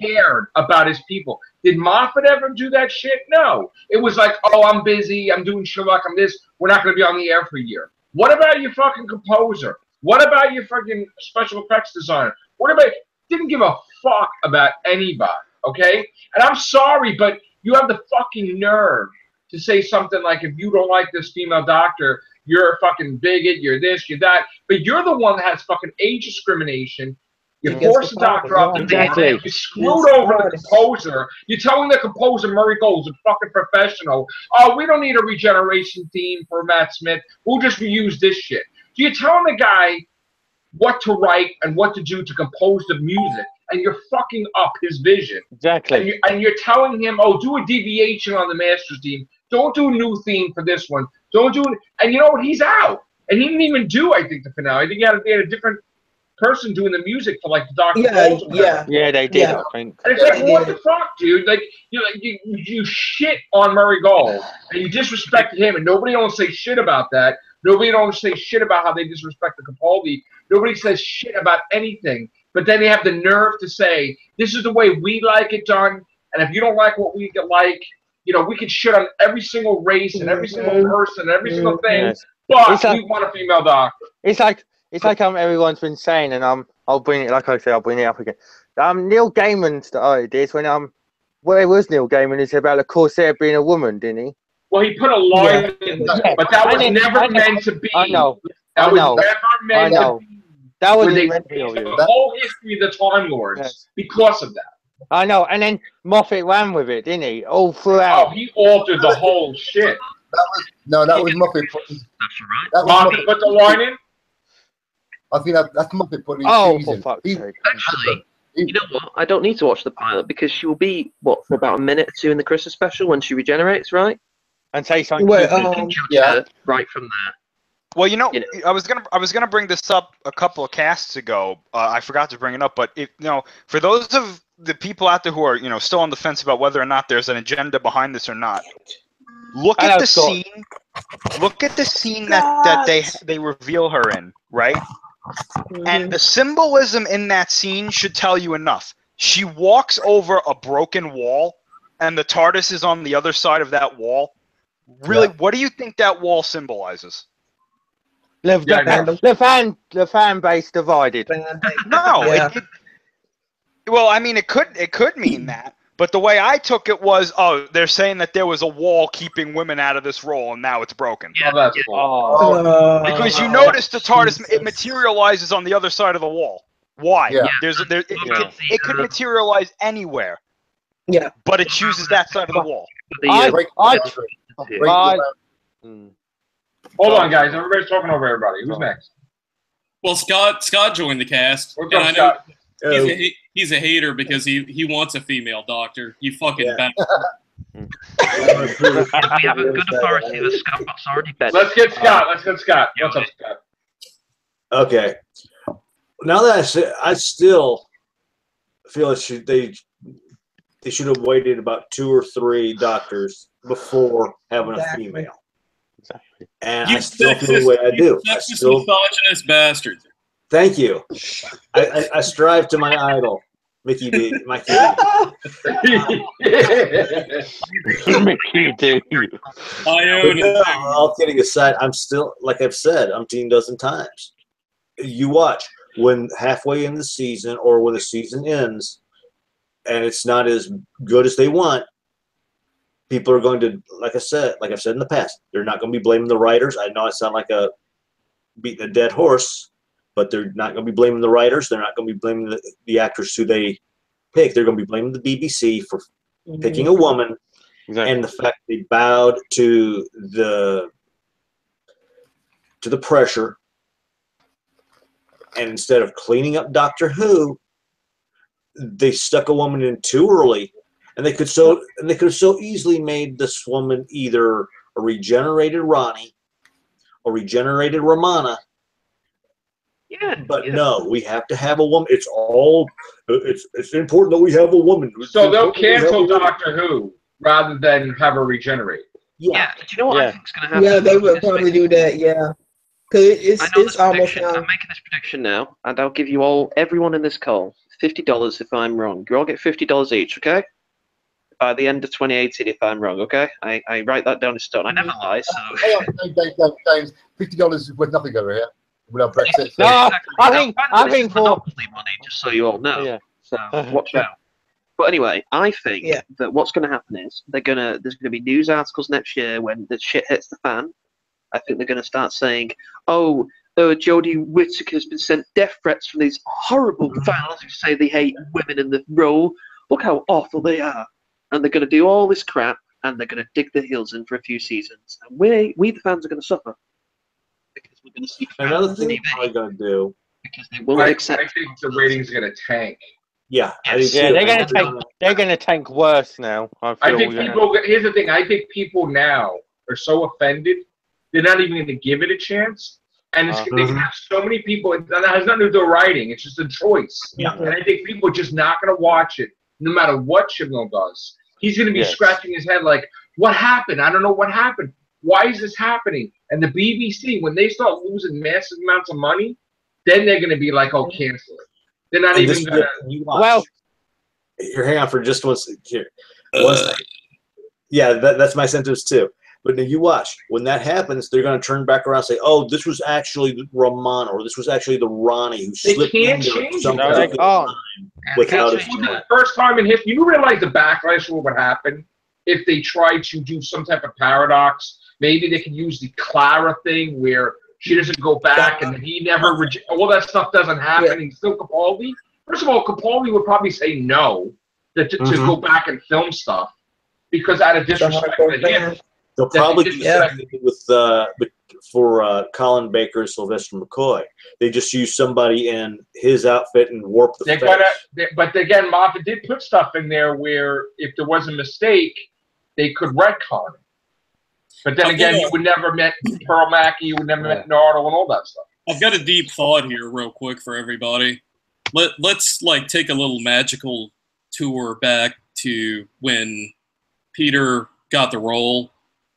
cared about his people. Did Moffat ever do that shit? No. It was like, oh, I'm busy, I'm doing Sherlock, I'm this, we're not going to be on the air for a year. What about your fucking composer? What about your fucking special effects designer? What about, didn't give a fuck about anybody, okay? And I'm sorry, but you have the fucking nerve to say something like, if you don't like this female doctor, you're a fucking bigot, you're this, you're that. But you're the one that has fucking age discrimination. You force the doctor off the bed. You screwed over the composer. You're telling the composer Murray Gold's a fucking professional. Oh, we don't need a regeneration theme for Matt Smith. We'll just reuse this shit. So you're telling the guy what to write and what to do to compose the music, and you're fucking up his vision. Exactly. And you're telling him, oh, do a deviation on the master's theme. Don't do a new theme for this one. Don't do it. And you know what? He's out. And he didn't even do, I think, the finale. I think they had a different person doing the music for like the Doctor. Yeah, they did. I think. And it's like, what the fuck, dude? Like, you shit on Murray Gold and you disrespected him, and nobody don't say shit about that. Nobody don't say shit about how they disrespect the Capaldi. Nobody says shit about anything. But then they have the nerve to say, this is the way we like it done, and if you don't like what we like, we can shit on every single race and every single person, every single thing, but we want a female doctor. It's like everyone's been saying, and I'll bring it, like I said, I'll bring it up again. Neil Gaiman started this when where was Neil Gaiman? He said about the Corsair being a woman, didn't he? Well, he put a line in, but that was never meant to be. I know. That was never meant to be. That was the whole history of the Time Lords because of that. I know, and then Moffat ran with it, didn't he? All throughout. Oh, he altered the whole shit. That was Moffat. That's right. Moffat put the line in? I think that's Moffat putting his for fuck's sake. Actually, you know what? I don't need to watch the pilot because she will be, for about a minute or two in the Christmas special when she regenerates, right? And say something. Right from there. Well, I was gonna bring this up a couple of casts ago. I forgot to bring it up, but for those of the people out there who are still on the fence about whether or not there's an agenda behind this or not, look at the scene. Look at the scene that they reveal her in, right? And the symbolism in that scene should tell you enough. She walks over a broken wall, and the TARDIS is on the other side of that wall. Really, what do you think that wall symbolizes? The fan base divided. No, well, I mean, it could mean that, but the way I took it was, they're saying that there was a wall keeping women out of this role, and now it's broken. Yeah, because you notice the TARDIS, it materializes on the other side of the wall. Why? Yeah. It could materialize anywhere. Yeah, but it chooses that side of the wall. Hold on, guys. Everybody's talking over everybody. Who's next? Well, Scott joined the cast. What's up, Scott? He's a hater because he wants a female doctor. You fucking bastard. We have a good authority that Scott's already bet. Let's get Scott. What's up, Scott? Okay. Now that I still feel they should have waited about 2 or 3 doctors before having a female. Exactly. And I still feel the way I do. Sexist, misogynist bastard. Thank you. I strive to my idol, Mickey D. Mickey D. I own it. All kidding aside, I'm still, like I've said umpteen dozen times. You watch when halfway in the season or when the season ends, and it's not as good as they want. People are going to, like I've said in the past, they're not going to be blaming the writers. I know I sound like a beating a dead horse, but they're not going to be blaming the writers. They're not going to be blaming the actors who they pick. They're going to be blaming the BBC for picking a woman, and the fact they bowed to the pressure, and instead of cleaning up Doctor Who, they stuck a woman in too early. And they could have so easily made this woman either a regenerated Ronnie or regenerated Romana. Yeah. But no, we have to have a woman. It's important that we have a woman. So they'll cancel Doctor Who rather than have her regenerate. Yeah. Do you know what I think is going to happen? Yeah, they would probably do that. Yeah. Because it's almost. I'm making this prediction now, and I'll give you everyone in this call, $50 if I'm wrong. You all get $50 each, okay? By the end of 2018, if I'm wrong, okay? I write that down in stone. I never lie, so... James, $50 is worth nothing over here without Brexit. So. No, exactly. I think for money, just so you all know. Yeah. So watch out. But anyway, I think that what's going to happen is there's going to be news articles next year when the shit hits the fan. I think they're going to start saying, Jodie Whittaker's been sent death threats from these horrible fans who say they hate women in the role. Look how awful they are. And they're going to do all this crap, and they're going to dig their heels in for a few seasons. And we the fans, are going to suffer. Because we're going to see another thing they're going to do. Because they won't accept. I think the ratings are going to tank. Yeah, they're going to tank. They're going to tank worse now. I think people. Here's the thing. I think people now are so offended, they're not even going to give it a chance. And they have so many people. That has nothing to do with writing. It's just a choice. Yeah. And I think people are just not going to watch it, no matter what Chibnall does. He's going to be scratching his head like, what happened? I don't know what happened. Why is this happening? And the BBC, when they start losing massive amounts of money, then they're going to be like, oh, cancel it. They're not even going to. Well, here, hang on for just one second. Here. Yeah, that's my sentence too. But then you watch, when that happens, they're going to turn back around and say, oh, this was actually Ramon, or this was actually the Ronnie who slipped in there without the first time in history. You realize the backlash of what would happen if they tried to do some type of paradox. Maybe they could use the Clara thing where she doesn't go back and he never all that stuff doesn't happen. He's still Capaldi. First of all, Capaldi would probably say no to go back and film stuff because out of disrespect to him. They'll probably do something for Colin Baker and Sylvester McCoy. They just use somebody in his outfit and warp the face. But again, Moffat did put stuff in there where if there was a mistake, they could retcon it. But then again, you would never met Pearl Mackie, you would never met Nardo and all that stuff. I've got a deep thought here real quick for everybody. Let's take a little magical tour back to when Peter got the role.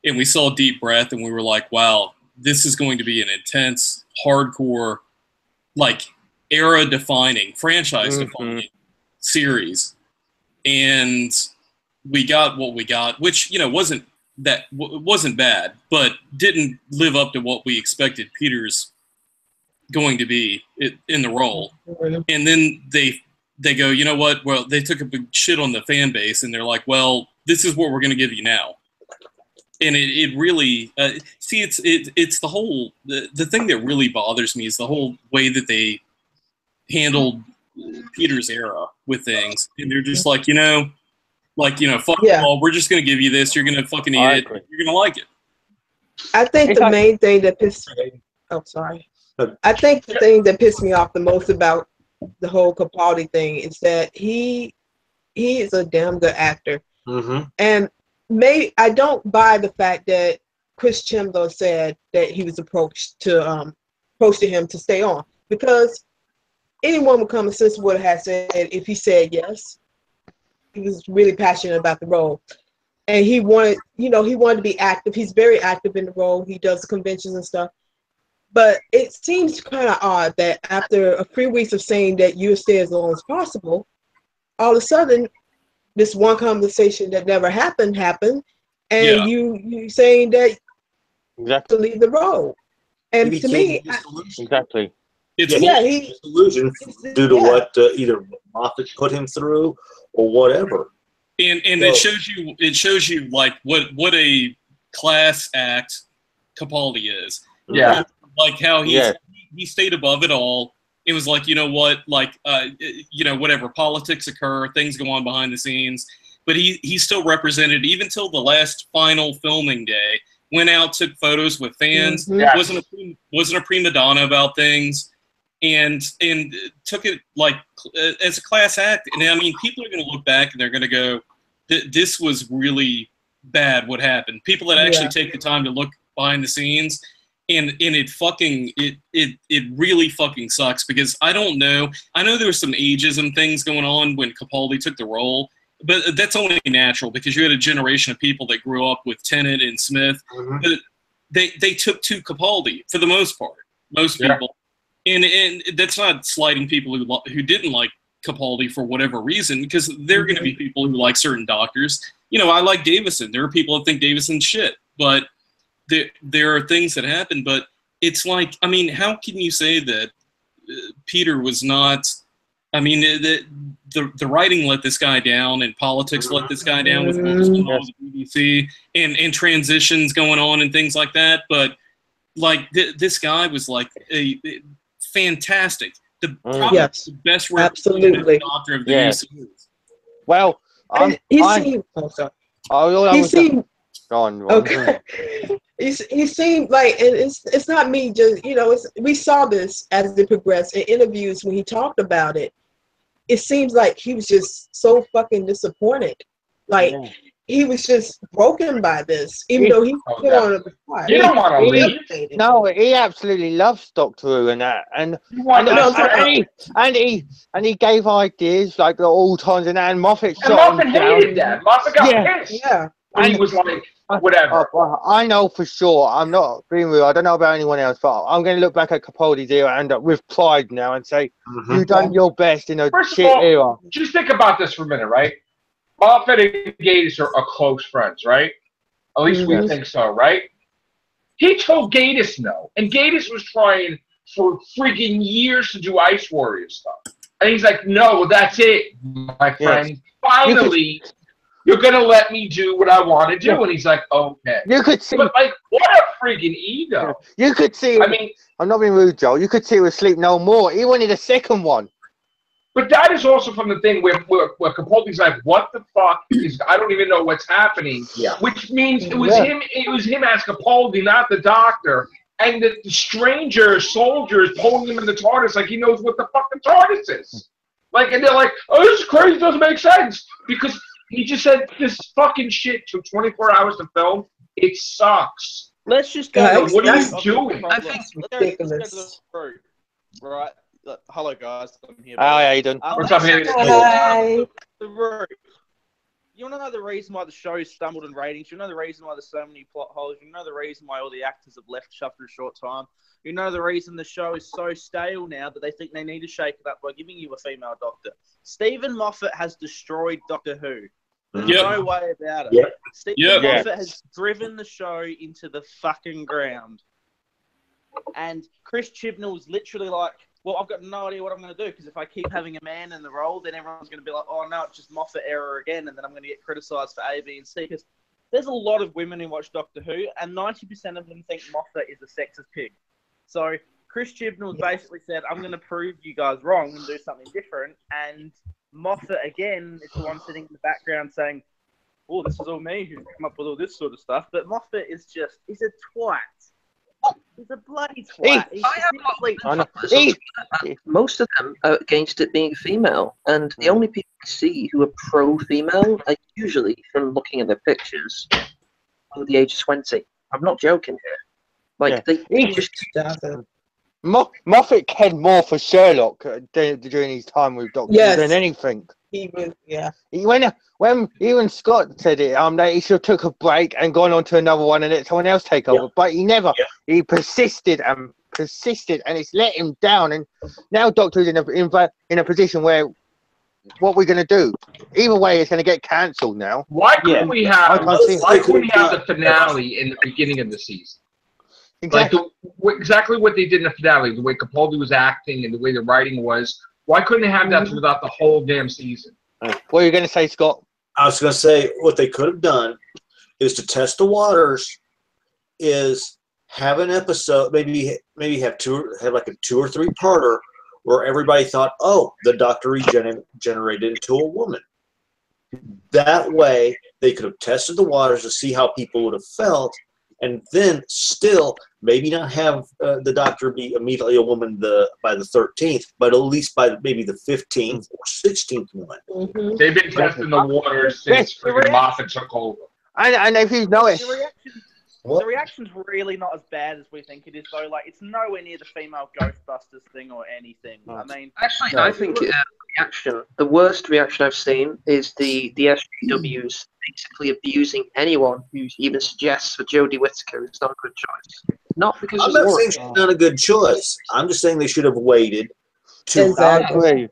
And we saw Deep Breath, and we were like, wow, this is going to be an intense, hardcore, era-defining, franchise-defining series. And we got what we got, which, wasn't bad, but didn't live up to what we expected Peter's going to be in the role. And then they go, you know what? Well, they took a big shit on the fan base, and they're like, well, this is what we're going to give you now. And it really it's the whole the thing that really bothers me is the whole way that they handled Peter's era with things, and they're just like fuck all, we're just gonna give you this, you're gonna fucking eat it, you're gonna like it. I think the main thing that pissed I think the thing that pissed me off the most about the whole Capaldi thing is that he is a damn good actor, and maybe I don't buy the fact that Chris Chimbo said that he was approached to him to stay on, because anyone with common sense would have said if he said yes, he was really passionate about the role, and he wanted to be active. He's very active in the role. He does conventions and stuff. But it seems kind of odd that after a few weeks of saying that you'll stay as long as possible, all of a sudden, this one conversation that never happened, and you saying that to leave the role. And to me, he's disillusioned due to what either Moffat put him through or whatever. And it shows you like what a class act Capaldi is. Yeah, like how he stayed above it all. It was like, you know what, whatever, politics occur, things go on behind the scenes, but he still represented, even till the last final filming day, went out, took photos with fans, wasn't a prima donna about things, and took it as a class act. And I mean, people are going to look back and they're going to go, this was really bad what happened. People that actually take the time to look behind the scenes. And it really fucking sucks, because I don't know. I know there was some ageism things going on when Capaldi took the role, but that's only natural because you had a generation of people that grew up with Tennant and Smith. But they took to Capaldi for the most part, most people, and that's not slighting people who didn't like Capaldi for whatever reason, because there are going to be people who like certain doctors. I like Davison. There are people that think Davison's shit, but there are things that happen, but it's like, I mean, how can you say that Peter was not? I mean, the writing let this guy down, and politics let this guy down with the BBC and transitions going on and things like that. But like this guy was like a fantastic, probably the best represented doctor of the UC. Well, he seemed like, and it's not me just, we saw this as it progressed in interviews when he talked about it. It seems like he was just so fucking disappointed. Like he was just broken by this, even though he put on a fight. You don't want to leave. No, he absolutely loves Doctor Who and that, and he gave ideas like at all times, and Moffat shot him down. Hated that. Moffat got pissed. Yeah. And he was like, whatever. I know for sure. I'm not being real. I don't know about anyone else, but I'm going to look back at Capaldi's era and with pride now and say, you've done your best in a shit era. Just think about this for a minute, right? Moffat and Gatiss are close friends, right? At least we think so, right? He told Gatiss no, and Gatiss was trying for freaking years to do Ice Warrior stuff, and he's like, "No, that's it, my friend. Yes. Finally, you're gonna let me do what I want to do." Yeah. And he's like, "Okay." You could see, but like, what a freaking ego! You could see. I mean, I'm not being rude, Joel. You could see with Sleep No More. He wanted a second one. But that is also from the thing where Capaldi's like, "What the fuck is? I don't even know what's happening." Yeah. Which means it was him. It was him as Capaldi, not the Doctor. And the stranger soldier is pulling him in the TARDIS like he knows what the fuck the TARDIS is. Like, and they're like, "Oh, this is crazy. It doesn't make sense because he just said this fucking shit took 24 hours to film. It sucks." Let's just go. What are you doing? I think it's ridiculous. Right. Hello, guys. I'm here. Hi, Hayden. What's up, Hayden? Hi. You want to know the reason why the show stumbled in ratings? You know the reason why there's so many plot holes? You know the reason why all the actors have left after a short time? You know the reason the show is so stale now that they think they need to shake it up by giving you a female Doctor? Stephen Moffat has destroyed Doctor Who. There's no way about it. Yep. Stephen Moffat has driven the show into the fucking ground. And Chris Chibnall's literally like, well, I've got no idea what I'm going to do because if I keep having a man in the role, then everyone's going to be like, oh, no, it's just Moffat error again, and then I'm going to get criticised for A, B, and C. Because there's a lot of women who watch Doctor Who, and 90% of them think Moffat is a sexist pig. So Chris Chibnall basically said, I'm going to prove you guys wrong and do something different. And Moffat, again, is the one sitting in the background saying, oh, this is all me who's come up with all this sort of stuff. But Moffat is just, he's a twat. He's a bloody twat. Most of them are against it being female, and the only people I see who are pro-female are usually, from looking at their pictures, under the age of 20. I'm not joking here. Like they just Moffat cared more for Sherlock during his time with Doctor than anything. Even when even Scott said it, that he should have took a break and gone on to another one and let someone else take over. But he never. He persisted, and it's let him down. And now Doctor's in a position where what we're going to do? Either way, it's going to get cancelled now. Why couldn't we have the finale in the beginning of the season? Exactly. Like exactly what they did in the finale, the way Capaldi was acting and the way the writing was. Why couldn't they have that throughout the whole damn season? What are you going to say, Scott? I was going to say what they could have done is to test the waters. Is have an episode, maybe have like a 2 or 3 parter where everybody thought, oh, the Doctor regenerated into a woman. That way, they could have tested the waters to see how people would have felt. And then still maybe not have the Doctor be immediately a woman by the 13th, but at least by maybe the 15th or 16th one. Mm-hmm. They've been testing the waters since freaking Moffat took over. And if you know it, the reaction's really not as bad as we think it is, though. Like, it's nowhere near the female Ghostbusters thing or anything. I mean, actually, I think the worst reaction I've seen is the SJWs basically abusing anyone who even suggests for Jodie Whittaker is not a good choice. Not because I'm not saying she's not a good choice. I'm just saying they should have waited. Exactly.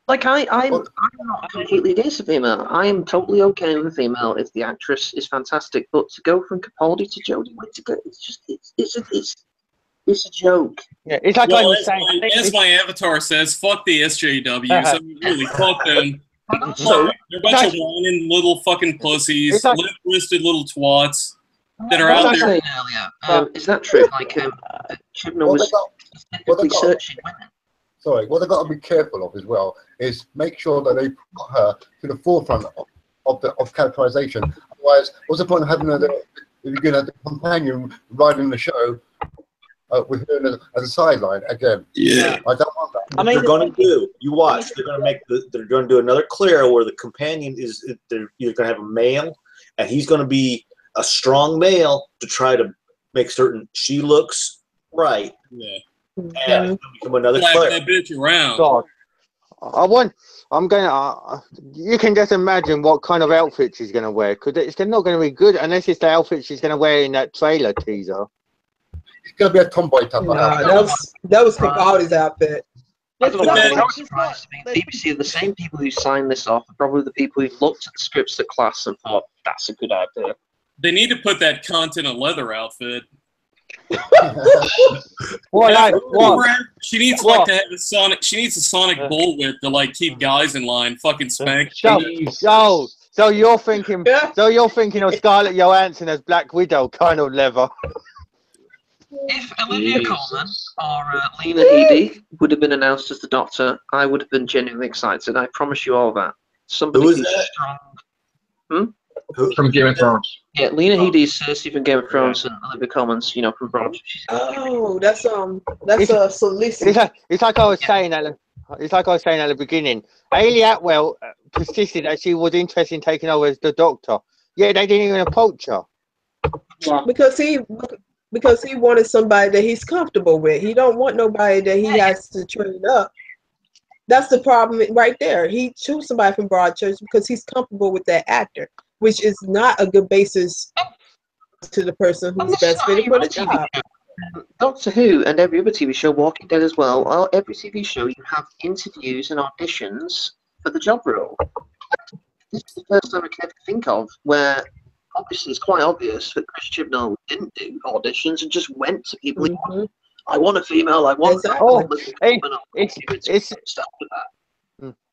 Like I'm not completely against a female. I am totally okay with a female if the actress is fantastic. But to go from Capaldi to Jodie Whittaker, it's a joke. Yeah, it's like as my avatar says, fuck the SJWs. I mean, really, fuck them. So they're a bunch of whining little fucking pussies, lip-wristed little twats that are out there. Is that true? Like, Chibnall was specifically searching women. Sorry, what they've got to be careful of as well is make sure that they put her to the forefront of characterization. Otherwise, what's the point of having her if you're going to have the companion riding the show with her as a sideline again? Yeah, I don't want that. I mean, they're going to do. You watch. They're going to make. They're going to do another Clara where the companion is. They're going to have a male, and he's going to be a strong male to try to make certain she looks right. Yeah. And become another Clara. That bitch around. God. You can just imagine what kind of outfit she's going to wear, because it's not going to be good unless it's the outfit she's going to wear in that trailer teaser. It's going to be a tomboy type of outfit. That was Capaldi's outfit. That's not surprised to me. BBC are the same people who signed this off, are probably the people who looked at the scripts at class and thought, that's a good idea. They need to put that cunt in a leather outfit. What? She needs to have a sonic. She needs a sonic bullwhip to like keep guys in line. Fucking spank. So you're thinking of Scarlett Johansson as Black Widow kind of leather. If Olivia Colman or Lena Headey would have been announced as the Doctor, I would have been genuinely excited. I promise you all that. Somebody who's strong. From Game of Thrones. Yeah, Lena Headey's Cersei from Game of Thrones, and Olivia Colman's, from Broad. Oh, that's a solicitor. It's like I was saying at the beginning. Hayley Atwell persisted that she was interested in taking over as the Doctor. Yeah, they didn't even approach her. Because he wanted somebody that he's comfortable with. He don't want nobody that he has to train up. That's the problem right there. He chose somebody from Broadchurch because he's comfortable with that actor, which is not a good basis to the person who's best fitted for the job. Doctor Who and every other TV show, Walking Dead as well, every TV show you have interviews and auditions for the job role. This is the first time I can think of where obviously it's quite obvious that Chris Chibnall didn't do auditions and just went to people. I want a female. I want.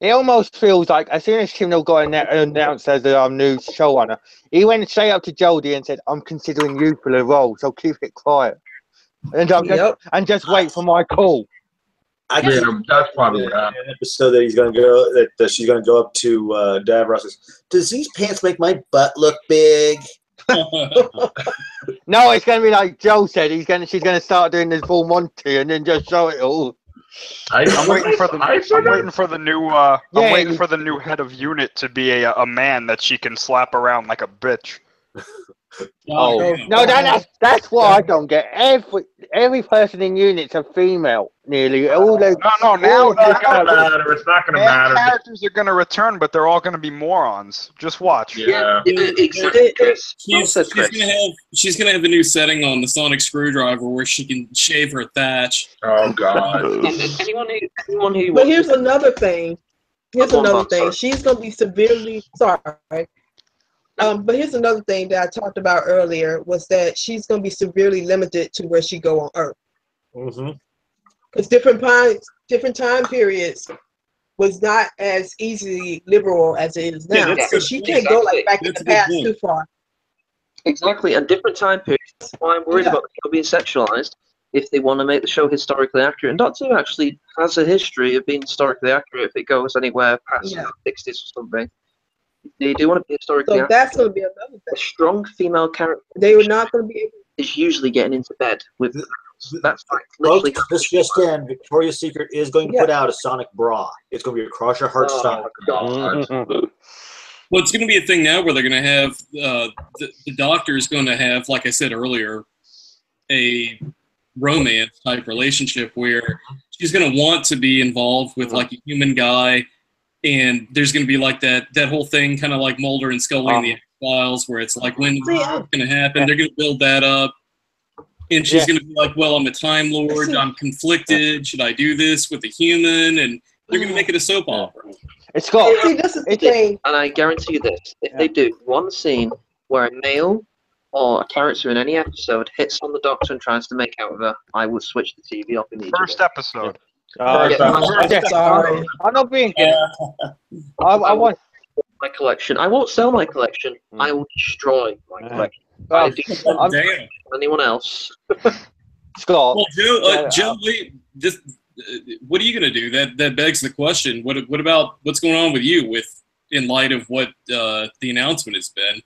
It almost feels like as soon as Chibnall got announced as the new showrunner, he went straight up to Jodie and said, "I'm considering you for the role, so keep it quiet and just wait for my call." That's probably what happened. An episode that he's going to go, that she's going to go up to Davros. Does these pants make my butt look big? No, it's going to be like Joe said. She's going to start doing this full Monty and then just show it all. I'm waiting for the new head of unit to be a man that she can slap around like a bitch. No, that's what I don't get. Every person in unit's a female, nearly. Now it's not going to matter. Characters are going to return, but they're all going to be morons. Just watch. Yeah. She's going to have a new setting on the sonic screwdriver where she can shave her thatch. Oh God. anyone who. But here's another thing. She's going to be severely sorry. But here's another thing that I talked about earlier was that she's going to be severely limited to where she go on Earth. Because different time periods was not as easily liberal as it is now. So she can't go back in the past too far. Exactly, and different time periods. That's why I'm worried about the show being sexualized. If they want to make the show historically accurate, and Doctor Who actually has a history of being historically accurate if it goes anywhere past the 60s or something. They do want to be historically accurate. That's going to be another thing. A strong female character. They were not going to be able. Is usually getting into bed with. That's like literally. This just in: Victoria's Secret is going to put out a sonic bra. It's going to be a cross your heart sonic. Well, it's going to be a thing now where they're going to have the Doctor is going to have, like I said earlier, a romance type relationship where she's going to want to be involved with like a human guy. And there's going to be like that whole thing, kind of like Mulder and Scully in the X-Files, where it's like, when is it going to happen? They're going to build that up. And she's going to be like, well, I'm a Time Lord. I'm conflicted. Should I do this with a human? And they're going to make it a soap opera. It's got. And I guarantee you this. If they do one scene where a male or a character in any episode hits on the Doctor and tries to make out with her, I will switch the TV off immediately. First episode. Sorry. I'm not being. I want my collection. I won't sell my collection. I will destroy my collection. Damn. Anyone else? Scott. Well, Joe, just what are you going to do? That begs the question. What about what's going on with you in light of what the announcement has been?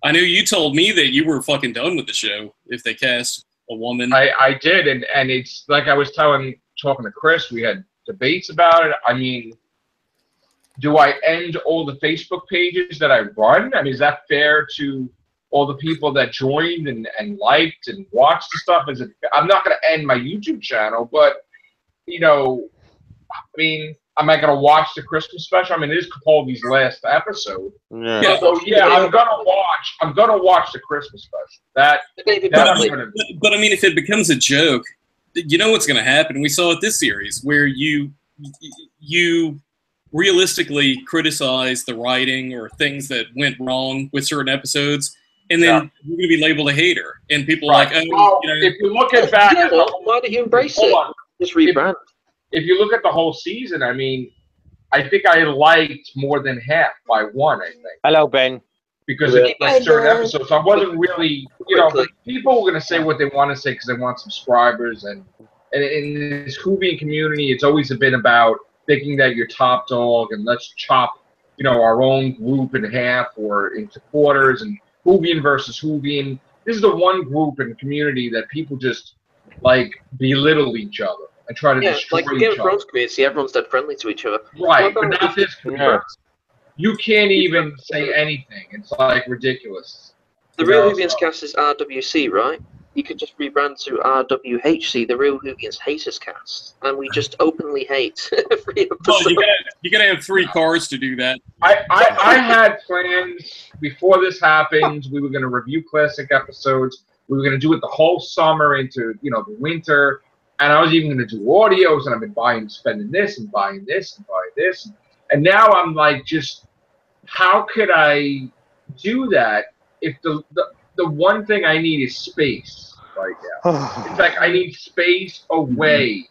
I know you told me that you were fucking done with the show if they cast a woman. I did, and it's like I was talking to Chris, we had debates about it. I mean, do I end all the Facebook pages that I run? I mean, is that fair to all the people that joined and liked and watched the stuff? I'm not going to end my YouTube channel, but, I mean, am I going to watch the Christmas special? I mean, it is Capaldi's last episode. Yeah. So, I'm going to watch the Christmas special. But I mean, if it becomes a joke, you know what's going to happen. We saw it this series where you you realistically criticize the writing or things that went wrong with certain episodes, and then you're going to be labeled a hater, and people are like, oh, well, if you look at back, why don't you embrace it? Just rebrand. If you look at the whole season, I mean, I think I liked more than half by one. I think. Hello, Ben. Because of like certain episodes, so I wasn't really, people were going to say what they want to say because they want subscribers, and in this Whovian community, it's always been about thinking that you're top dog and let's chop, our own group in half or into quarters, and Whovian versus Whovian. This is the one group and community that people just like belittle each other and try to destroy like each Game of other. Thrones community, everyone's dead friendly to each other. Right, but not this community. You can't even say anything. It's like ridiculous. The Real Whovians cast is RWC, right? You could just rebrand to RWHC, the Real Whovians Haters cast, and we just openly hate every episode. Well, you gotta have 3 cars to do that. I had plans before this happened. We were going to review classic episodes. We were going to do it the whole summer into the winter, and I was even going to do audios. And I've been spending this and buying this and buying this, and now I'm like, just how could I do that if the one thing I need is space right now? In fact, I need space away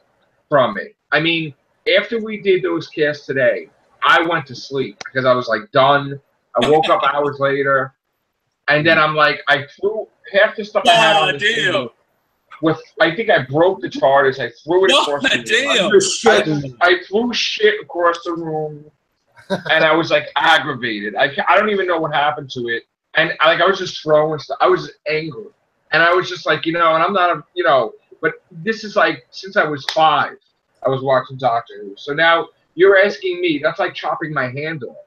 from it. I mean, after we did those casts today, I went to sleep because I was like done. I woke up hours later, and then I'm like, I threw half the stuff I had on the table. I think I broke the TARDIS. I threw it across the room. I threw shit across the room, and I was like aggravated. I don't even know what happened to it. And I was just throwing stuff. I was just angry. And I was just like, and I'm not but this is like, since I was 5, I was watching Doctor Who. So now you're asking me, that's like chopping my hand off.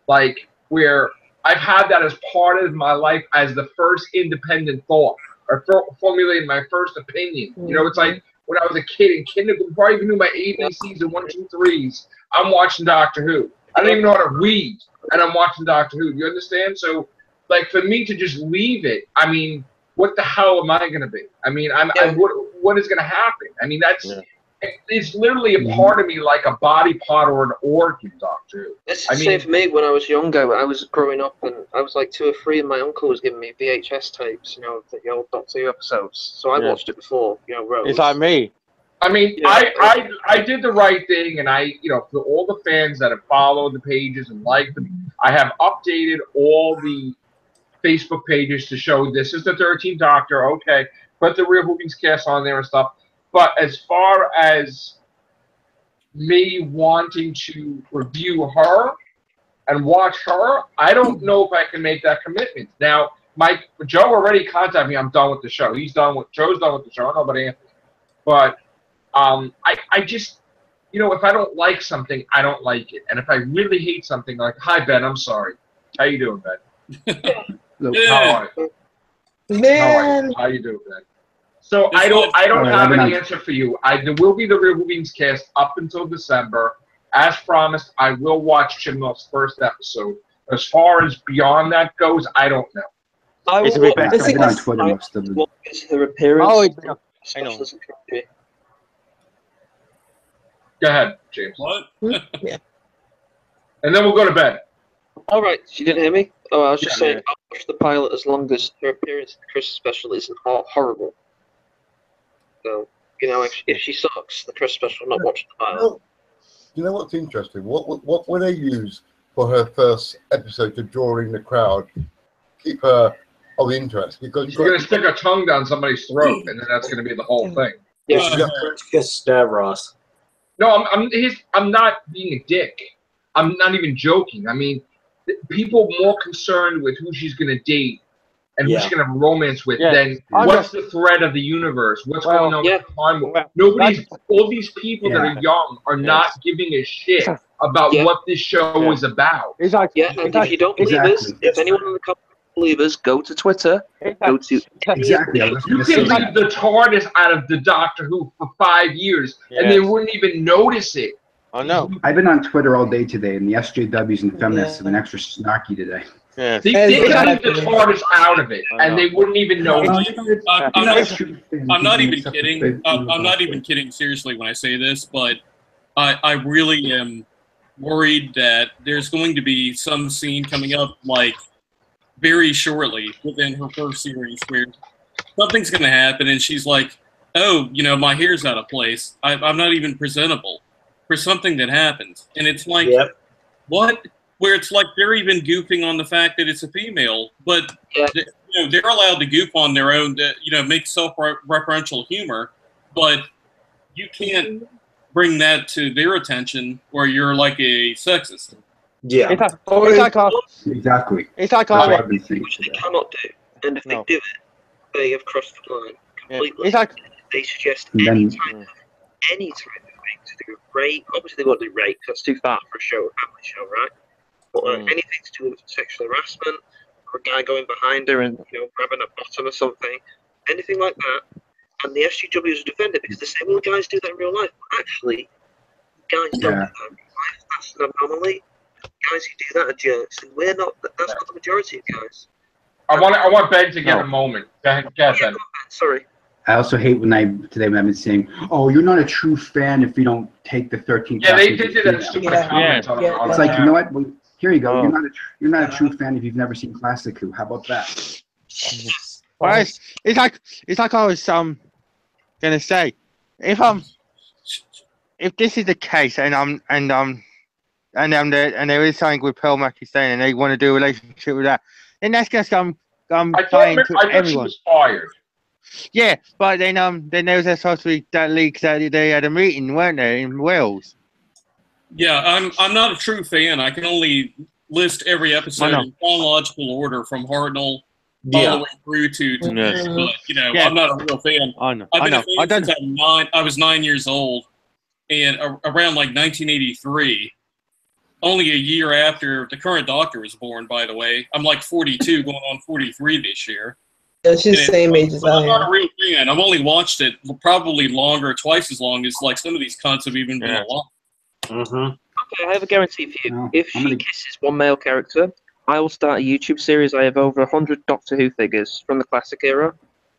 Like, where I've had that as part of my life as the first independent thought, or formulating my first opinion. It's like when I was a kid in kindergarten, before I even knew my ABCs and 1, 2, 3s, I'm watching Doctor Who. I don't even know how to read, and I'm watching Doctor Who. Do you understand? So, like, for me to just leave it, I mean, what the hell am I going to be? I mean, what is going to happen? I mean, it's literally a part of me, like a body part or an organ, Doctor Who. It's the same for me when I was younger. I was growing up, and I was like 2 or 3, and my uncle was giving me VHS tapes, of the old Doctor Who episodes. So I watched it before, Rose. It's like me. I mean, I did the right thing, and for all the fans that have followed the pages and liked them, I have updated all the Facebook pages to show this is the 13th Doctor, okay, put the Real Whovians cast on there and stuff. But as far as me wanting to review her and watch her, I don't know if I can make that commitment. Now, Joe already contacted me. I'm done with the show. Joe's done with the show. I don't know about Anthony. But I just, if I don't like something, I don't like it. And if I really hate something, like, hi, Ben, I'm sorry. How you doing, Ben? Yeah. Man. How you doing, Ben? So I don't have an answer for you. There will be the Real Whovians cast up until December. As promised, I will watch Chibnall's first episode. As far as beyond that goes, I don't know. It's a bit better. What is her appearance? Oh, I know. Go ahead, James. What? Yeah. And then we'll go to bed. All right, she didn't hear me. Oh, I was just saying, I'll watch the pilot as long as her appearance in the Christmas special isn't horrible. So, if she sucks, the Christmas special, I'm not watching the pilot. You know what's interesting? What will they use for her first episode to draw in the crowd, keep her of interest? Because she's going to stick her tongue down somebody's throat, and then that's going to be the whole thing. Yeah, she's got French kiss Stavros. No, I'm not being a dick. I'm not even joking. I mean, people are more concerned with who she's going to date and who she's going to have a romance with than what's the thread of the universe, what's going on with time. All these people that are young are not giving a shit about what this show is about. And if you don't believe us, if anyone in the company believe us, go to Twitter. Go to exactly. You can leave the TARDIS out of the Doctor Who for 5 years, and they wouldn't even notice it. Oh no! I've been on Twitter all day today, and the SJWs and feminists have been extra snarky today. Yeah. They can leave the TARDIS out of it, and they wouldn't even know. I'm not even kidding. I'm not even kidding seriously when I say this, but I really am worried that there's going to be some scene coming up, like, very shortly within her first series where something's going to happen and she's like, oh, you know, my hair's out of place. I'm not even presentable for something that happens. And it's like, what? Where it's like they're even goofing on the fact that it's a female, but you know, they're allowed to goof on their own, you know, make self-referential humor, but you can't bring that to their attention or you're like a sexist. Yeah. Exactly. It's like which they cannot do. And if they do it, they have crossed the line completely. It's like they suggest any type of thing to do with rape. Obviously, they won't do rape because that's too far for a show, a family show, right? But anything to do with sexual harassment, or a guy going behind her and grabbing her bottom or something, anything like that. And the SGWs defend it because they say, well, guys do that in real life. But actually, guys don't do that in real life. That's an anomaly. Guys who do that are jerks, and we're not. That's not the majority of guys. I want Ben to get a moment. Go ahead, Ben. Sorry. I also hate when I've been saying, "Oh, you're not a true fan if you don't take the 13th." Yeah, they did that stupid comment on It's like, you know what? Well, here you go. You're not a true fan if you've never seen Classic Who. How about that? Well, it's like I was gonna say, if this is the case and there is something with Pearl Mackie saying and they want to do a relationship with that, then that's just playing to everyone. She was fired. Yeah, but then there was supposed to be that leak that they had a meeting, weren't there, in Wales? Yeah, I'm not a true fan. I can only list every episode in chronological order from Hartnell all the way through to this. But I'm not a real fan. I've been a fan since I was 9 years old, and around like 1983. Only a year after the current Doctor was born, by the way. I'm like 42, going on 43 this year. Yeah, she's the same age as I am. I'm not a real fan. I've only watched it probably longer, twice as long as like some of these cunts have even been alive. Okay, I have a guarantee for you. If she kisses one male character, I will start a YouTube series. I have over 100 Doctor Who figures from the classic era.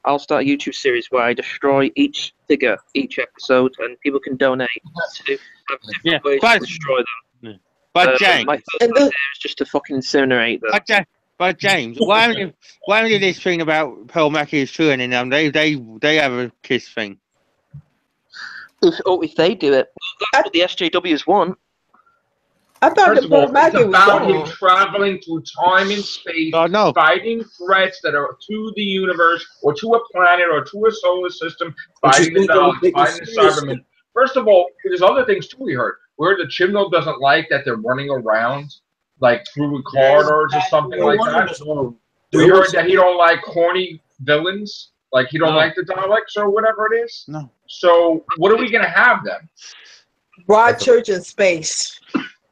I'll start a YouTube series where I destroy each figure, each episode, and people can donate to have different ways to destroy them. But James, my first idea is just to fucking incinerate them. But James, why did this thing about Pearl Mackie is true and they have a kiss thing? If they do it, that's what the SJWs want. I thought the Pearl Mackie was about him traveling through time and space, fighting threats that are to the universe or to a planet or to a solar system, fighting the dogs, fighting the Cybermen. First of all, there's other things too we heard. Where the Chibnall doesn't like that they're running around like through corridors or something like that. We heard that he don't like corny villains, like he don't like the Daleks or whatever it is. No. So what are we gonna have then? Broadchurch in space.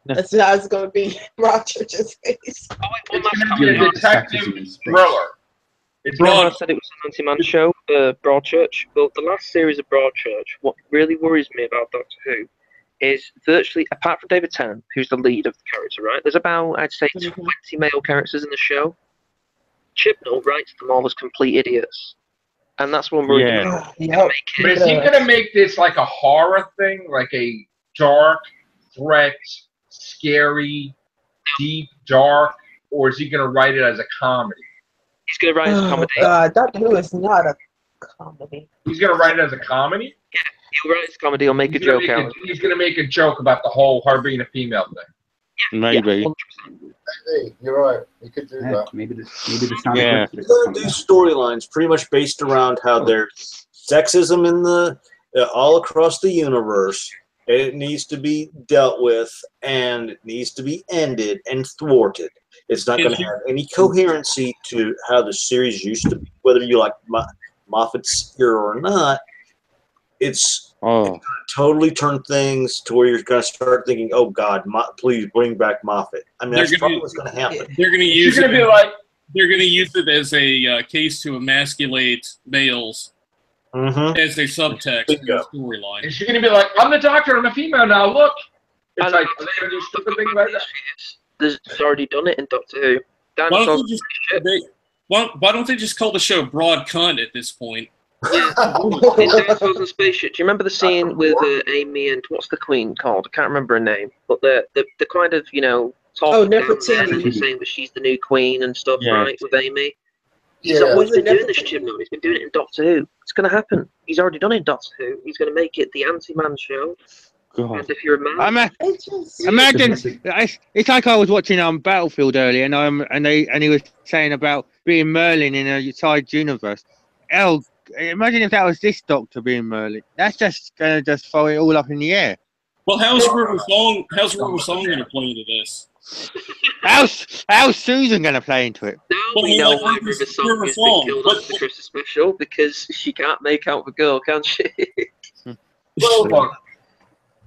That's how it's gonna be. Broadchurch in space. It's gonna be a detective thriller. Broad said it was an anti-man show, Broadchurch. Well, the last series of Broadchurch, what really worries me about Doctor Who is virtually, apart from David Tennant, who's the lead of the character, right? There's about, I'd say, 20 male characters in the show. Chibnall writes them all as complete idiots. And that's what I'm worried about. But is he going to make this like a horror thing? Like a dark, threat, scary, deep, dark? Or is he going to write it as a comedy? He's going to write it as a comedy. Doctor Who is not a comedy. He's going to write it as a comedy? Yeah. He'll write his comedy or make a joke out. He's going to make a joke about the whole her being a female thing. Maybe. Hey, you're right. You could do that. Maybe this We're going to do storylines pretty much based around how there's sexism in the all across the universe. It needs to be dealt with, and it needs to be ended and thwarted. It's not going to have any coherency to how the series used to be, whether you like Moffat's era or not. It's totally turn things to where you're going to start thinking, "Oh God, please bring back Moffat." I mean, that's probably what's going to happen. They're going to use it. They're going to use it as a case to emasculate males as a subtext in the storyline. And she's going to be like, "I'm the Doctor. I'm a female now. Look." It's like, are they going to do stupid things like that? There's already done it in Doctor Who. Why don't they just call the show Broad Cunt at this point? Yeah, in Dinosaurs and Spaceship. Do you remember the scene with Amy and what's the queen called? I can't remember her name. But the kind of, you know, talking down there and saying that she's the new queen and stuff, right, with Amy. He's always been doing this, Chibnall. He's been doing it in Doctor Who. It's going to happen. He's already done it in Doctor Who. He's going to make it the anti-man show. God. And if you're a man, imagine it's like I was watching Battlefield earlier, and he was saying about being Merlin in a side universe. Oh, imagine if that was this Doctor being Merlin. That's just gonna throw it all up in the air. Well, how's River Song gonna play into this? How's Susan gonna play into it? Now we know why River Song has been killed off the Christmas special, because she can't make out the girl, can she? Well, look,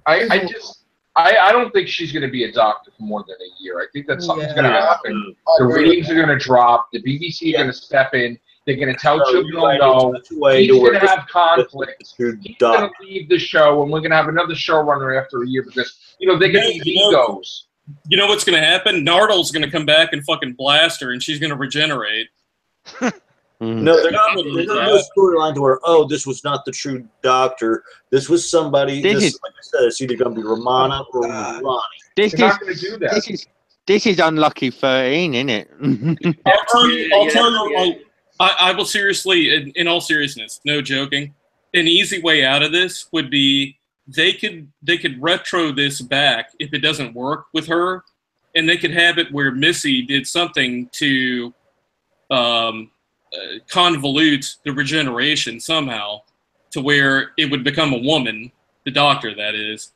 I don't think she's going to be a doctor for more than a year. I think that something's going to happen. The ratings are going to drop. The BBC are going to step in. They're going to tell Chibnall no. He's going to have conflict. He's going to leave the show, and we're going to have another showrunner after a year because, you know, they get these egos. You know what's going to happen? Nardal's going to come back and fucking blast her, and she's going to regenerate. No, they're not going to do a storyline to where, oh, this was not the true doctor. This was somebody. Like I said, it's either going to be Romana or Ronnie. They're not going to do that. This is unlucky 13, isn't it? I'll tell you. I will seriously, in all seriousness, no joking. An easy way out of this would be they could retro this back if it doesn't work with her, and they could have it where Missy did something to convolute the regeneration somehow to where it would become a woman, the doctor that is,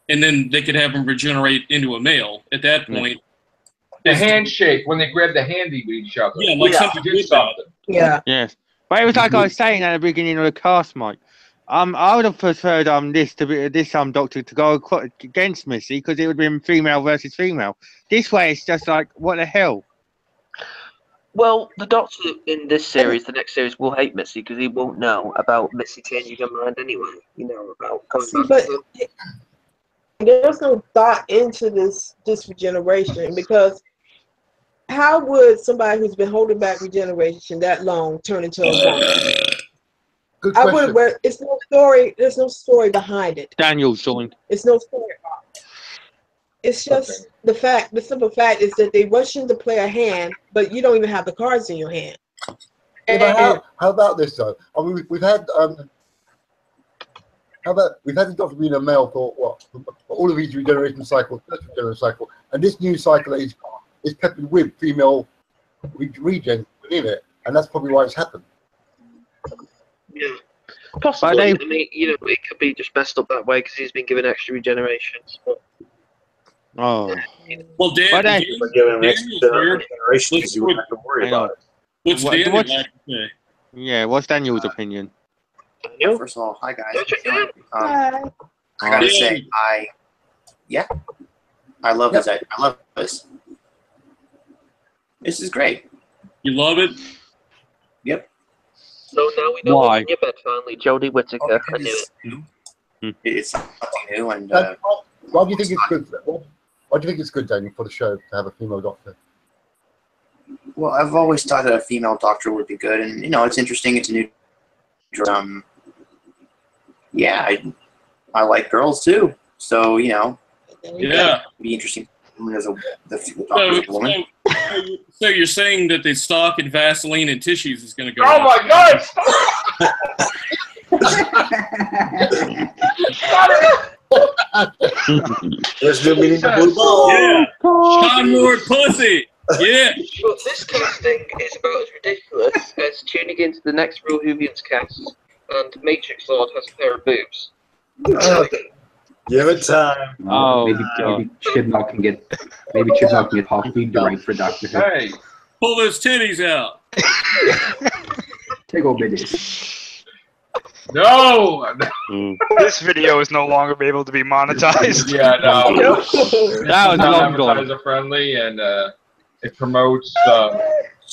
and then they could have him regenerate into a male at that point. The handshake when they grab the handy with each other. Yeah, like something did something. Yeah. Yes. But it was like I was saying at the beginning of the cast, Mike. I would have preferred this doctor to go against Missy because it would have been female versus female. This way, it's just like, what the hell? Well, the Doctor in this series, the next series, will hate Missy because he won't know about Missy changing her mind anyway. You know, about going back to them. There's no thought into this regeneration because how would somebody who's been holding back regeneration that long turn into a woman? Good question. It's no story. There's no story behind it. Daniel's joined. It's no story. It's just the simple fact is that they rush in to play a hand, but you don't even have the cards in your hand. Yeah, how about this though? I mean, we've had the Doctor being a male for all of his regeneration cycles, and this new cycle is peppered with female regen within it, and that's probably why it's happened. Yeah, possibly. I mean, you know, it could be just messed up that way because he's been given extra regenerations. But... Oh. Well, Dan, you wouldn't have to worry about it. What's Daniel like to say? Yeah, what's Daniel's opinion? First of all, hi guys. I gotta say, I love this. I love this. This is great. You love it? Yep. So now we know what's in your bed finally, Jodie Whittaker. I knew it. It's something new, and why do you think it's good? Why do you think it's good, Daniel, for the show to have a female doctor? Well, I've always thought that a female doctor would be good, and you know, it's interesting. It's a new. Yeah, I like girls too, so you know. Yeah. It'd be interesting. As the woman. So you're saying that the stock in Vaseline and tissues is going to go? Oh my God! There's no meaning to blue ball. Yeah. Sean Moore pussy. Yeah. Well, this casting is about as ridiculous as tuning into the next Real Whovians cast and Matrix Lord has a pair of boobs. Give it time. Oh, maybe Chibnall can get Hawk Feed to write for Doctor Who. Hey, pull those titties out. Take over this. No. This video is no longer able to be monetized. Yeah, no. That was long gone. Advertiser friendly, and it promotes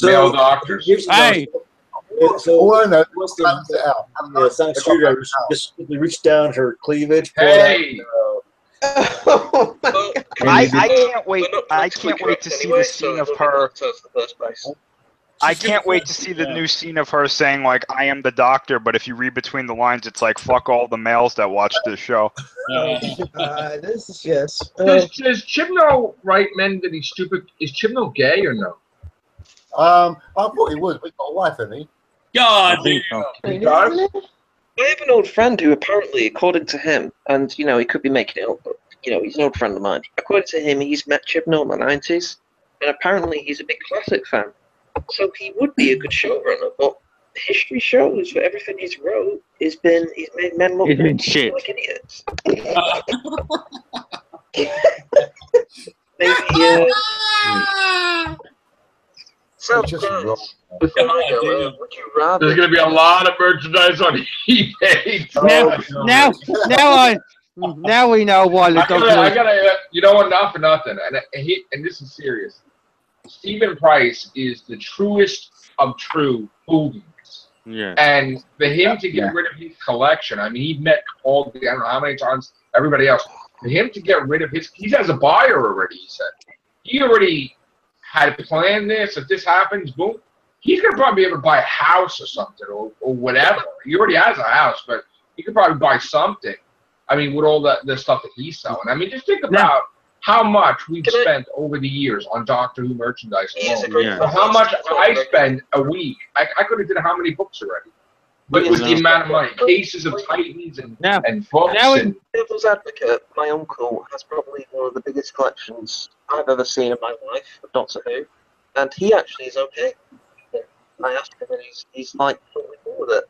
male doctors. Hey. So all I know was the sonic screwdriver just reached down her cleavage. Hey. I can't wait. I can't wait to see the scene of her. I can't wait to see the new scene of her saying like, "I am the doctor," but if you read between the lines, it's like, "Fuck all the males that watch this show." This is just. Does Chibnall write men that he's stupid? Is Chibnall gay or no? I thought he was, but he's got a wife, hasn't he? God He does? I have an old friend who apparently, according to him, and he could be making it up, but he's an old friend of mine. According to him, he's met Chibnall in the 90s, and apparently he's a big classic fan. So he would be a good showrunner, but history shows that everything he's wrote he's made men look like idiots. Maybe, so, before I go, would you rather... There's going to be a lot of merchandise on eBay. Now we know why the doctor... I gotta, you know what, not for nothing, and this is serious. Stephen Price is the truest of true Whovians. Yeah. And for him to get rid of his collection, I mean, he met all the, I don't know how many times, everybody else. For him to get rid of his, he has a buyer already, he said. He already had planned this. If this happens, boom, he's going to probably be able to buy a house or something or whatever. He already has a house, but he could probably buy something. I mean, with all the stuff that he's selling. I mean, just think about how much we've spent over the years on Doctor Who merchandise alone. How much I spend a week. I could have did how many books already. But with the amount of money, cases of Titans and books. And Devil's advocate, my uncle has probably one of the biggest collections I've ever seen in my life of Doctor Who, and he actually is okay. I asked him, and he's like totally cool with it.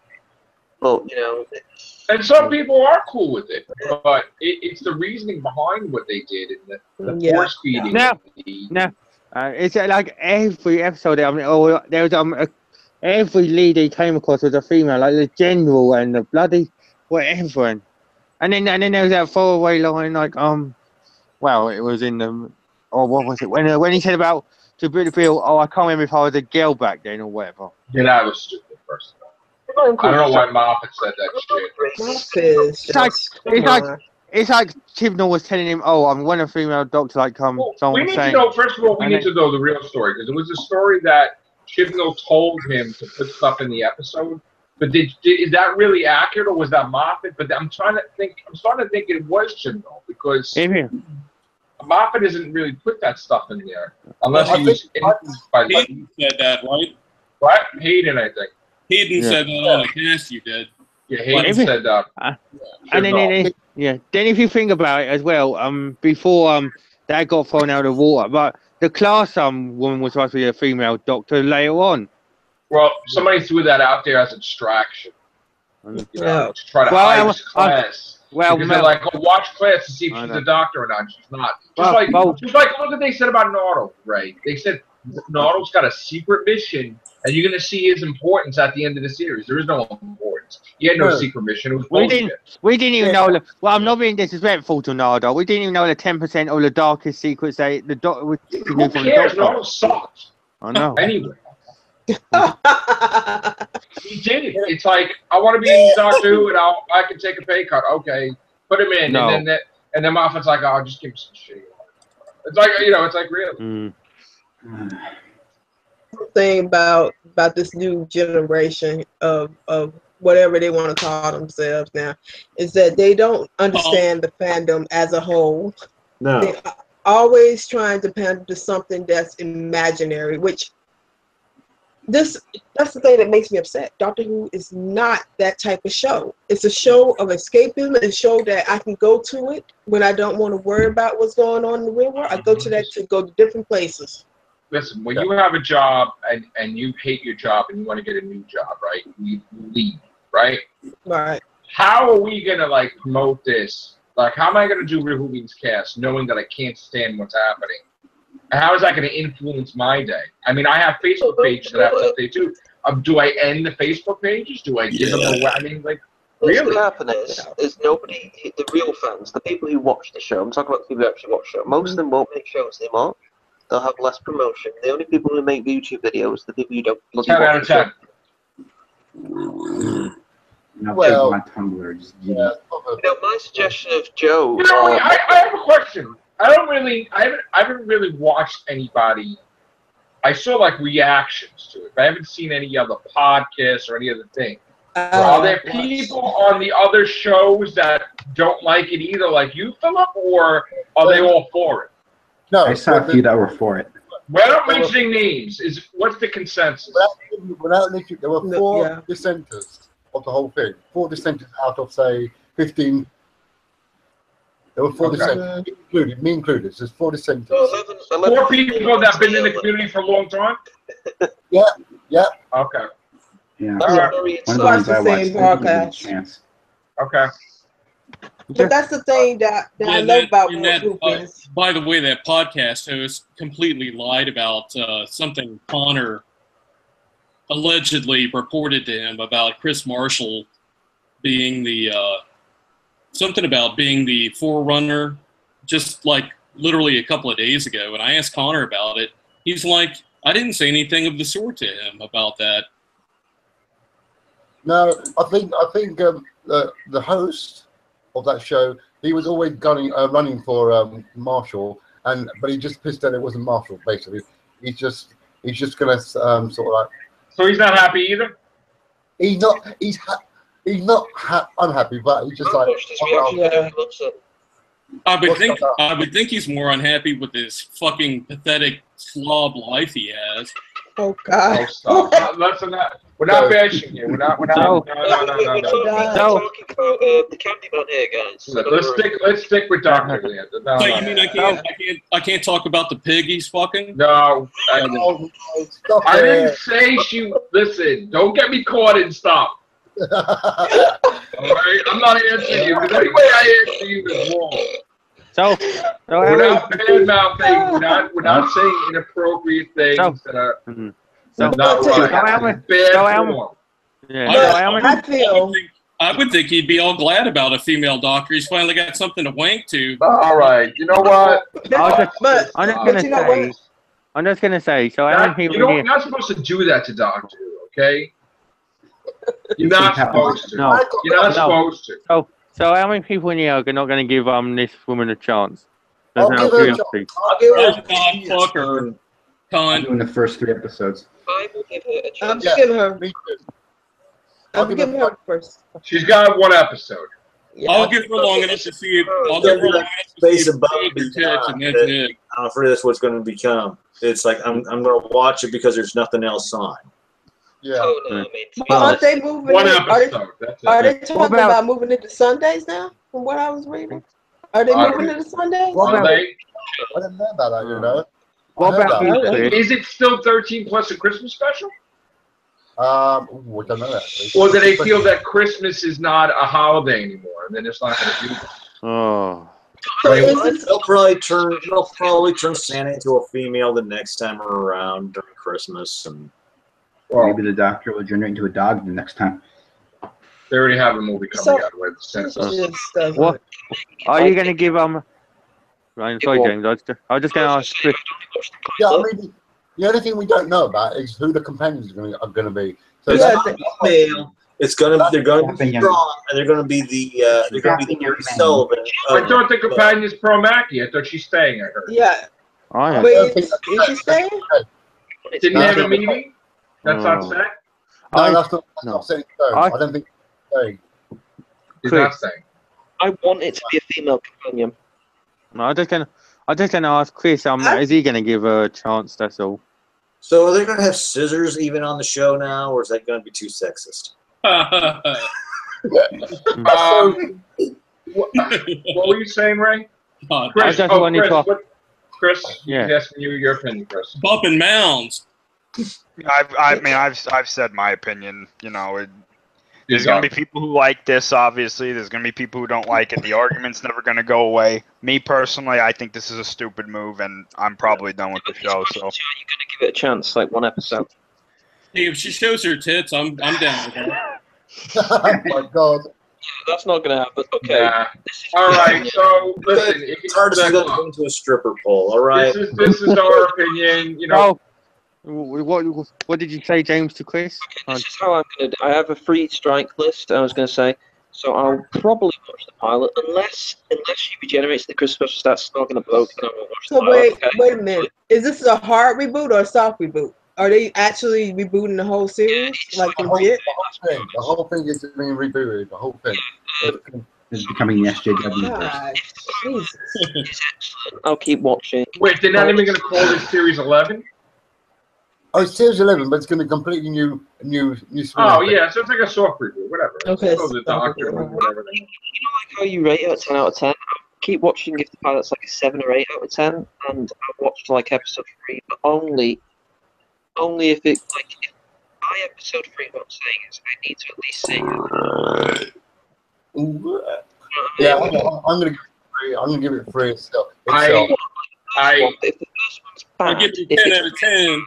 But and some people are cool with it, but it's the reasoning behind what they did and the force feeding. It's like every episode. I mean, there was every lead he came across was a female, like the general and the bloody whatever, and then there was that throwaway line like well, it was in the what was it when he said about to Bill? Oh, I can't remember if I was a girl back then or whatever. Yeah, that was stupid. First of all. I don't know why Moffat said that shit. It's like Chibnall was telling him, "Oh, I'm one of female doctor." Like, we need to know. First of all, we need to know the real story because it was a story that Chibnall told him to put stuff in the episode. But is that really accurate, or was that Moffat? But I'm starting to think it was Chibnall because Moffat doesn't really put that stuff in there unless he was influenced by. Hayden said that, right? What? Hayden, I think. Hayden said that on the cast you did. Yeah, Hayden said that. And then if you think about it as well, before that got thrown out of the water, but the class woman was supposed to be a female doctor later on. Well, somebody threw that out there as a distraction. To try to hide his class. Because they're like, oh, watch class to see if she's a doctor or not. She's not. Just like look what they said about Nardole, Ray. They said Nardole's got a secret mission, and you're going to see his importance at the end of the series. There is no importance. He had no secret mission. It was bullshit. We didn't even know. Well, I'm not being disrespectful to Nardole. We didn't even know the 10% of the darkest secrets the doctor was. Who cares? Nardole sucks. I know. Anyway. He did it. It's like, I want to be in Doctor Who, and I can take a pay cut. Okay, put him in, and then Moffat's like, oh, just give him some shit. It's like, it's like really. Thing about this new generation of whatever they want to call themselves now is that they don't understand the fandom as a whole. No. They're always trying to pander to something that's imaginary, which that's the thing that makes me upset. Doctor Who is not that type of show. It's a show of escapism, a show that I can go to it when I don't want to worry about what's going on in the real world. I go to that to go to different places. Listen, when you have a job and you hate your job and you want to get a new job, right? You leave, right? Right. How are we going to, promote this? Like, how am I going to do Real Whovians Cast knowing that I can't stand what's happening? And how is that going to influence my day? I mean, I have Facebook pages that I have to update too. Do I end the Facebook pages? Do I give them away? I mean, really? What's going to happen is nobody, the real fans, the people who watch the show, I'm talking about the people who actually watch the show, most of them won't make shows anymore. They'll have less promotion. The only people who make YouTube videos, the people who don't bloody 10 out of 10. Well, my Tumblr just my suggestion of Joe. I have a question. I haven't really watched anybody I saw like reactions to it, but I haven't seen any other podcasts or any other thing. Are there people on the other shows that don't like it either, like you, Phillip, or are they all for it? No, I saw a few that were for it. We're not mentioning names. What's the consensus? There were 4 dissenters of the whole thing. 4 dissenters out of, say, 15. There were 4 dissenters, me included. So there's 4 dissenters. 4 people that have been in the community for a long time? Yeah. Okay. Yeah. All right. One of the ones I watched. Chance. Okay. But that's the thing that I love about Whovians. By the way, that podcast host completely lied about something Connor allegedly reported to him about Chris Marshall being the something about being the forerunner, just like literally a couple of days ago. And I asked Connor about it. He's like, I didn't say anything of the sort to him about that. No, I think the host of that show, he was always running for Marshall, but he just pissed that it wasn't Marshall. Basically, he's just gonna sort of like. So he's not happy either. He's not unhappy, but he's just like. I would think he's more unhappy with his fucking pathetic slob life he has. Oh God! Oh, stop. We're not bashing you. We're not. No. We're talking about the Candyman here, guys. Let's stick with Dr. Leander. So you mean I can't talk about the pig he's fucking? No, I didn't say she. Listen, don't get me caught and stop. All right, I'm not answering you. Because any way I answer you is wrong. We're not bad-mouthing. We're not saying inappropriate things that are not right. I would think he'd be all glad about a female doctor. He's finally got something to wank to. All right, you know what? I'm just gonna say. So you're not supposed to do that to doctors, okay? You're not supposed to. No. You're not supposed to. So how many people in here are not going to give this woman a chance? I'll give her a chance. Fuck her. I'm doing the first 3 episodes. I will give her a chance. I'm giving her first. She's got 1 episode. Yeah. I'll give her long enough to see it. I'll give her long enough to see it. I'm afraid that's what's going to become. It's like I'm going to watch it because there's nothing else on. Yeah. Aren't they moving? 1 episode. Are they talking about moving it to Sundays now? From what I was reading, are they moving it to Sundays? I didn't know about that. You know. What about Is it still 13 plus a Christmas special? I don't know that. Or do they feel that Christmas is not a holiday anymore, and then it's not going to do that? Oh. They'll probably turn Santa into a female the next time around during Christmas, and maybe the doctor will generate into a dog the next time. They already have a movie coming out with Santa. What are you going to give Ryan, sorry, James. I was just going to ask Chris. Yeah, I mean, the only thing we don't know about is who the companions are going to be. So it's going to they're going to be strong, and they're going to be the Gary Sullivan. I thought the companion's pro Mackie. I thought she's staying. I heard. Yeah. Wait, is she staying? Didn't you have a meeting? That's not set. No, that's not set in stone. I don't think he's staying. He's not staying. I want it to be a female companion. No, I just gonna ask Chris. Is he gonna give her a chance? That's all. So are they gonna have scissors even on the show now, or is that gonna be too sexist? What were you saying, Ray? Chris, Chris, he's asking you your opinion, Chris. Bumping mounds. I've said my opinion. You know, there's going to be people who like this, obviously. There's going to be people who don't like it. The argument's never going to go away. Me, personally, I think this is a stupid move, and I'm probably done with the show. So, are you going to give it a chance, like 1 episode? Hey, if she shows her tits, I'm down with that. Oh, my God. That's not going to happen. Okay. Yeah. All right, so, listen. It's hard to go into a stripper pole, all right? This is our opinion, you know. What did you say, James, to Chris? Okay, this is how I'm going to do. I have a 3 strike list, I was going to say. So I'll probably watch the pilot, unless she regenerates, the Christmas special starts smoking a bloke, and I won't watch the pilot. Wait a minute. Is this a hard reboot or a soft reboot? Are they actually rebooting the whole series? Like the whole thing is being rebooted. The whole thing. Is becoming the SJW. God, Jesus. I'll keep watching. Wait, they're not even going to call this Series 11? Oh, it's Series 11, but it's going to be completely new. Oh, yeah, so it's like a soft reboot, whatever. Okay. So the doctor, whatever. You know, like how you rate it at 10 out of 10? I'll keep watching if the pilot's like a 7 or 8 out of 10, and I'll watch like episode 3, but only if it, like, if by episode 3, what I'm saying is I need to at least see it. Yeah, I'm going to give it 3 itself. I give you 10 out of 10.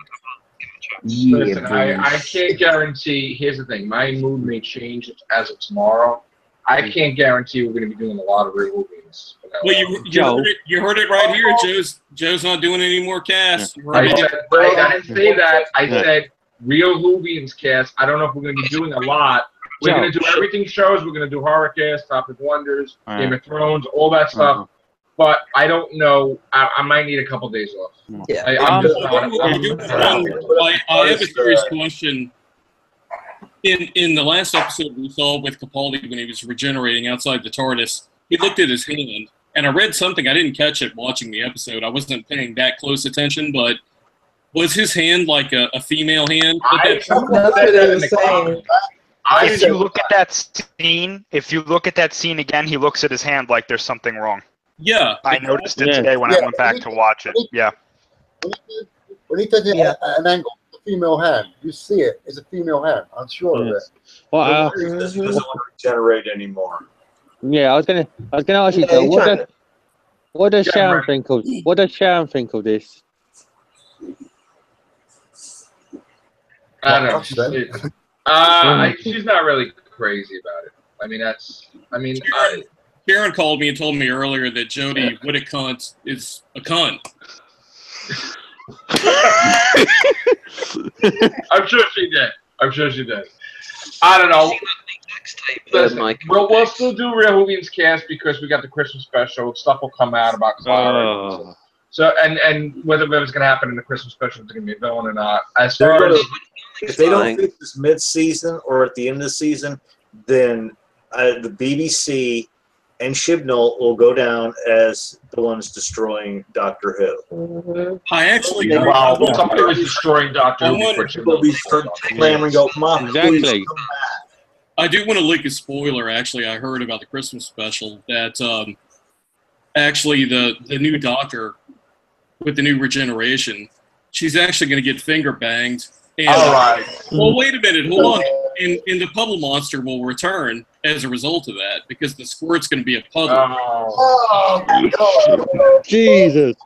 Listen, I can't guarantee. Here's the thing: my mood may change as of tomorrow. I can't guarantee we're going to be doing a lot of real movies. Well, you heard it right here. Joe's not doing any more casts. I didn't say that. I said real Whovians cast. I don't know if we're going to be doing a lot. We're going to do everything shows. We're going to do horror cast, Tropic Wonders, Game of Thrones, all that stuff. But I don't know. I might need a couple days off. Yeah. I have a serious question. In the last episode we saw with Capaldi when he was regenerating outside the TARDIS, he looked at his hand, and I read something. I didn't catch it watching the episode. I wasn't paying that close attention, but was his hand like a female hand? That's what they were saying. If you look at that scene again, he looks at his hand like there's something wrong. Yeah. I noticed it today when I went back to watch it. Yeah. When he does it at an angle, it's a female hand. You see it. It's a female hand. I'm sure of it. Well, this doesn't regenerate anymore. Yeah, I was gonna ask you, Joe, what does Sharon think of this? I don't know. She's not really crazy about it. Karen called me and told me earlier that Jodie Whittacunt is a cunt. I'm sure she did. I don't know. Listen, we'll still do Real Whovians cast because we got the Christmas special. Stuff will come out about Clara. So and whether it's going to happen in the Christmas special, it's going to be a villain or not. As far as if they don't fix this mid-season or at the end of the season, then the BBC and Chibnall will go down as the ones destroying Doctor Who. I actually somebody was destroying Doctor Who before Chibnall. Exactly. I do want to leak a spoiler. Actually, I heard about the Christmas special that actually the new Doctor with the new regeneration, she's actually going to get finger banged. And, all right. Well, wait a minute. Hold on. And the puddle monster will return as a result of that because the squirt's going to be a puddle. Oh, Jesus.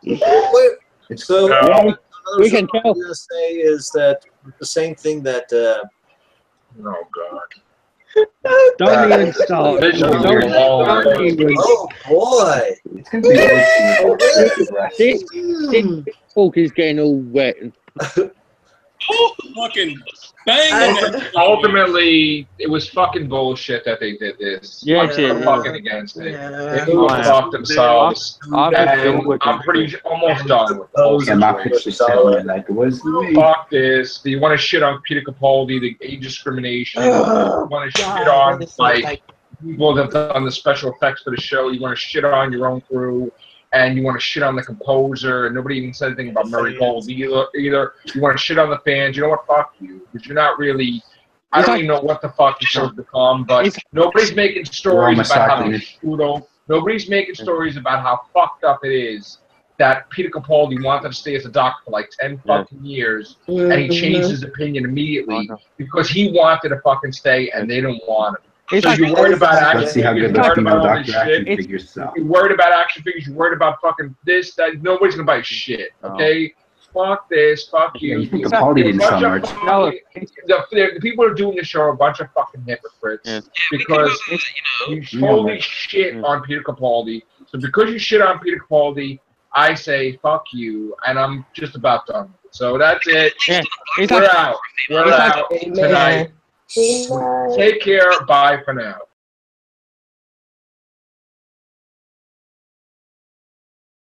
So we can tell. What I'm going to say is that the same thing that. Oh God. Don't even start. Oh boy! It's going to be this talk is getting all wet. Fucking bang! Ultimately, it was fucking bullshit that they did this. I'm fucking against it. They fucked themselves. I'm almost done with it. Fuck this. Do you want to shit on Peter Capaldi, the age discrimination? You want to shit on people that have done the special effects for the show? You want to shit on your own crew? And you want to shit on the composer, and nobody even said anything about Murray Gold either. You want to shit on the fans. You know what? Fuck you. Because you're not really... I don't even know what the fuck the show's become, but nobody's making stories about how... Nobody's making stories about how fucked up it is that Peter Capaldi wanted to stay as a doctor for like 10 fucking years, and he changed his opinion immediately because he wanted to fucking stay, and they didn't want him. So you're worried about action figures, you're worried about all this shit. You're worried about action figures, you're worried about fucking this, that. Nobody's gonna buy shit, okay? Fuck this, fuck you. Capaldi didn't sell merch. The people who are doing this show are a bunch of fucking hypocrites because you totally shit on Peter Capaldi. So because you shit on Peter Capaldi, I say fuck you, and I'm just about done. So that's it. We're out. We're out tonight. Take care. Bye for now.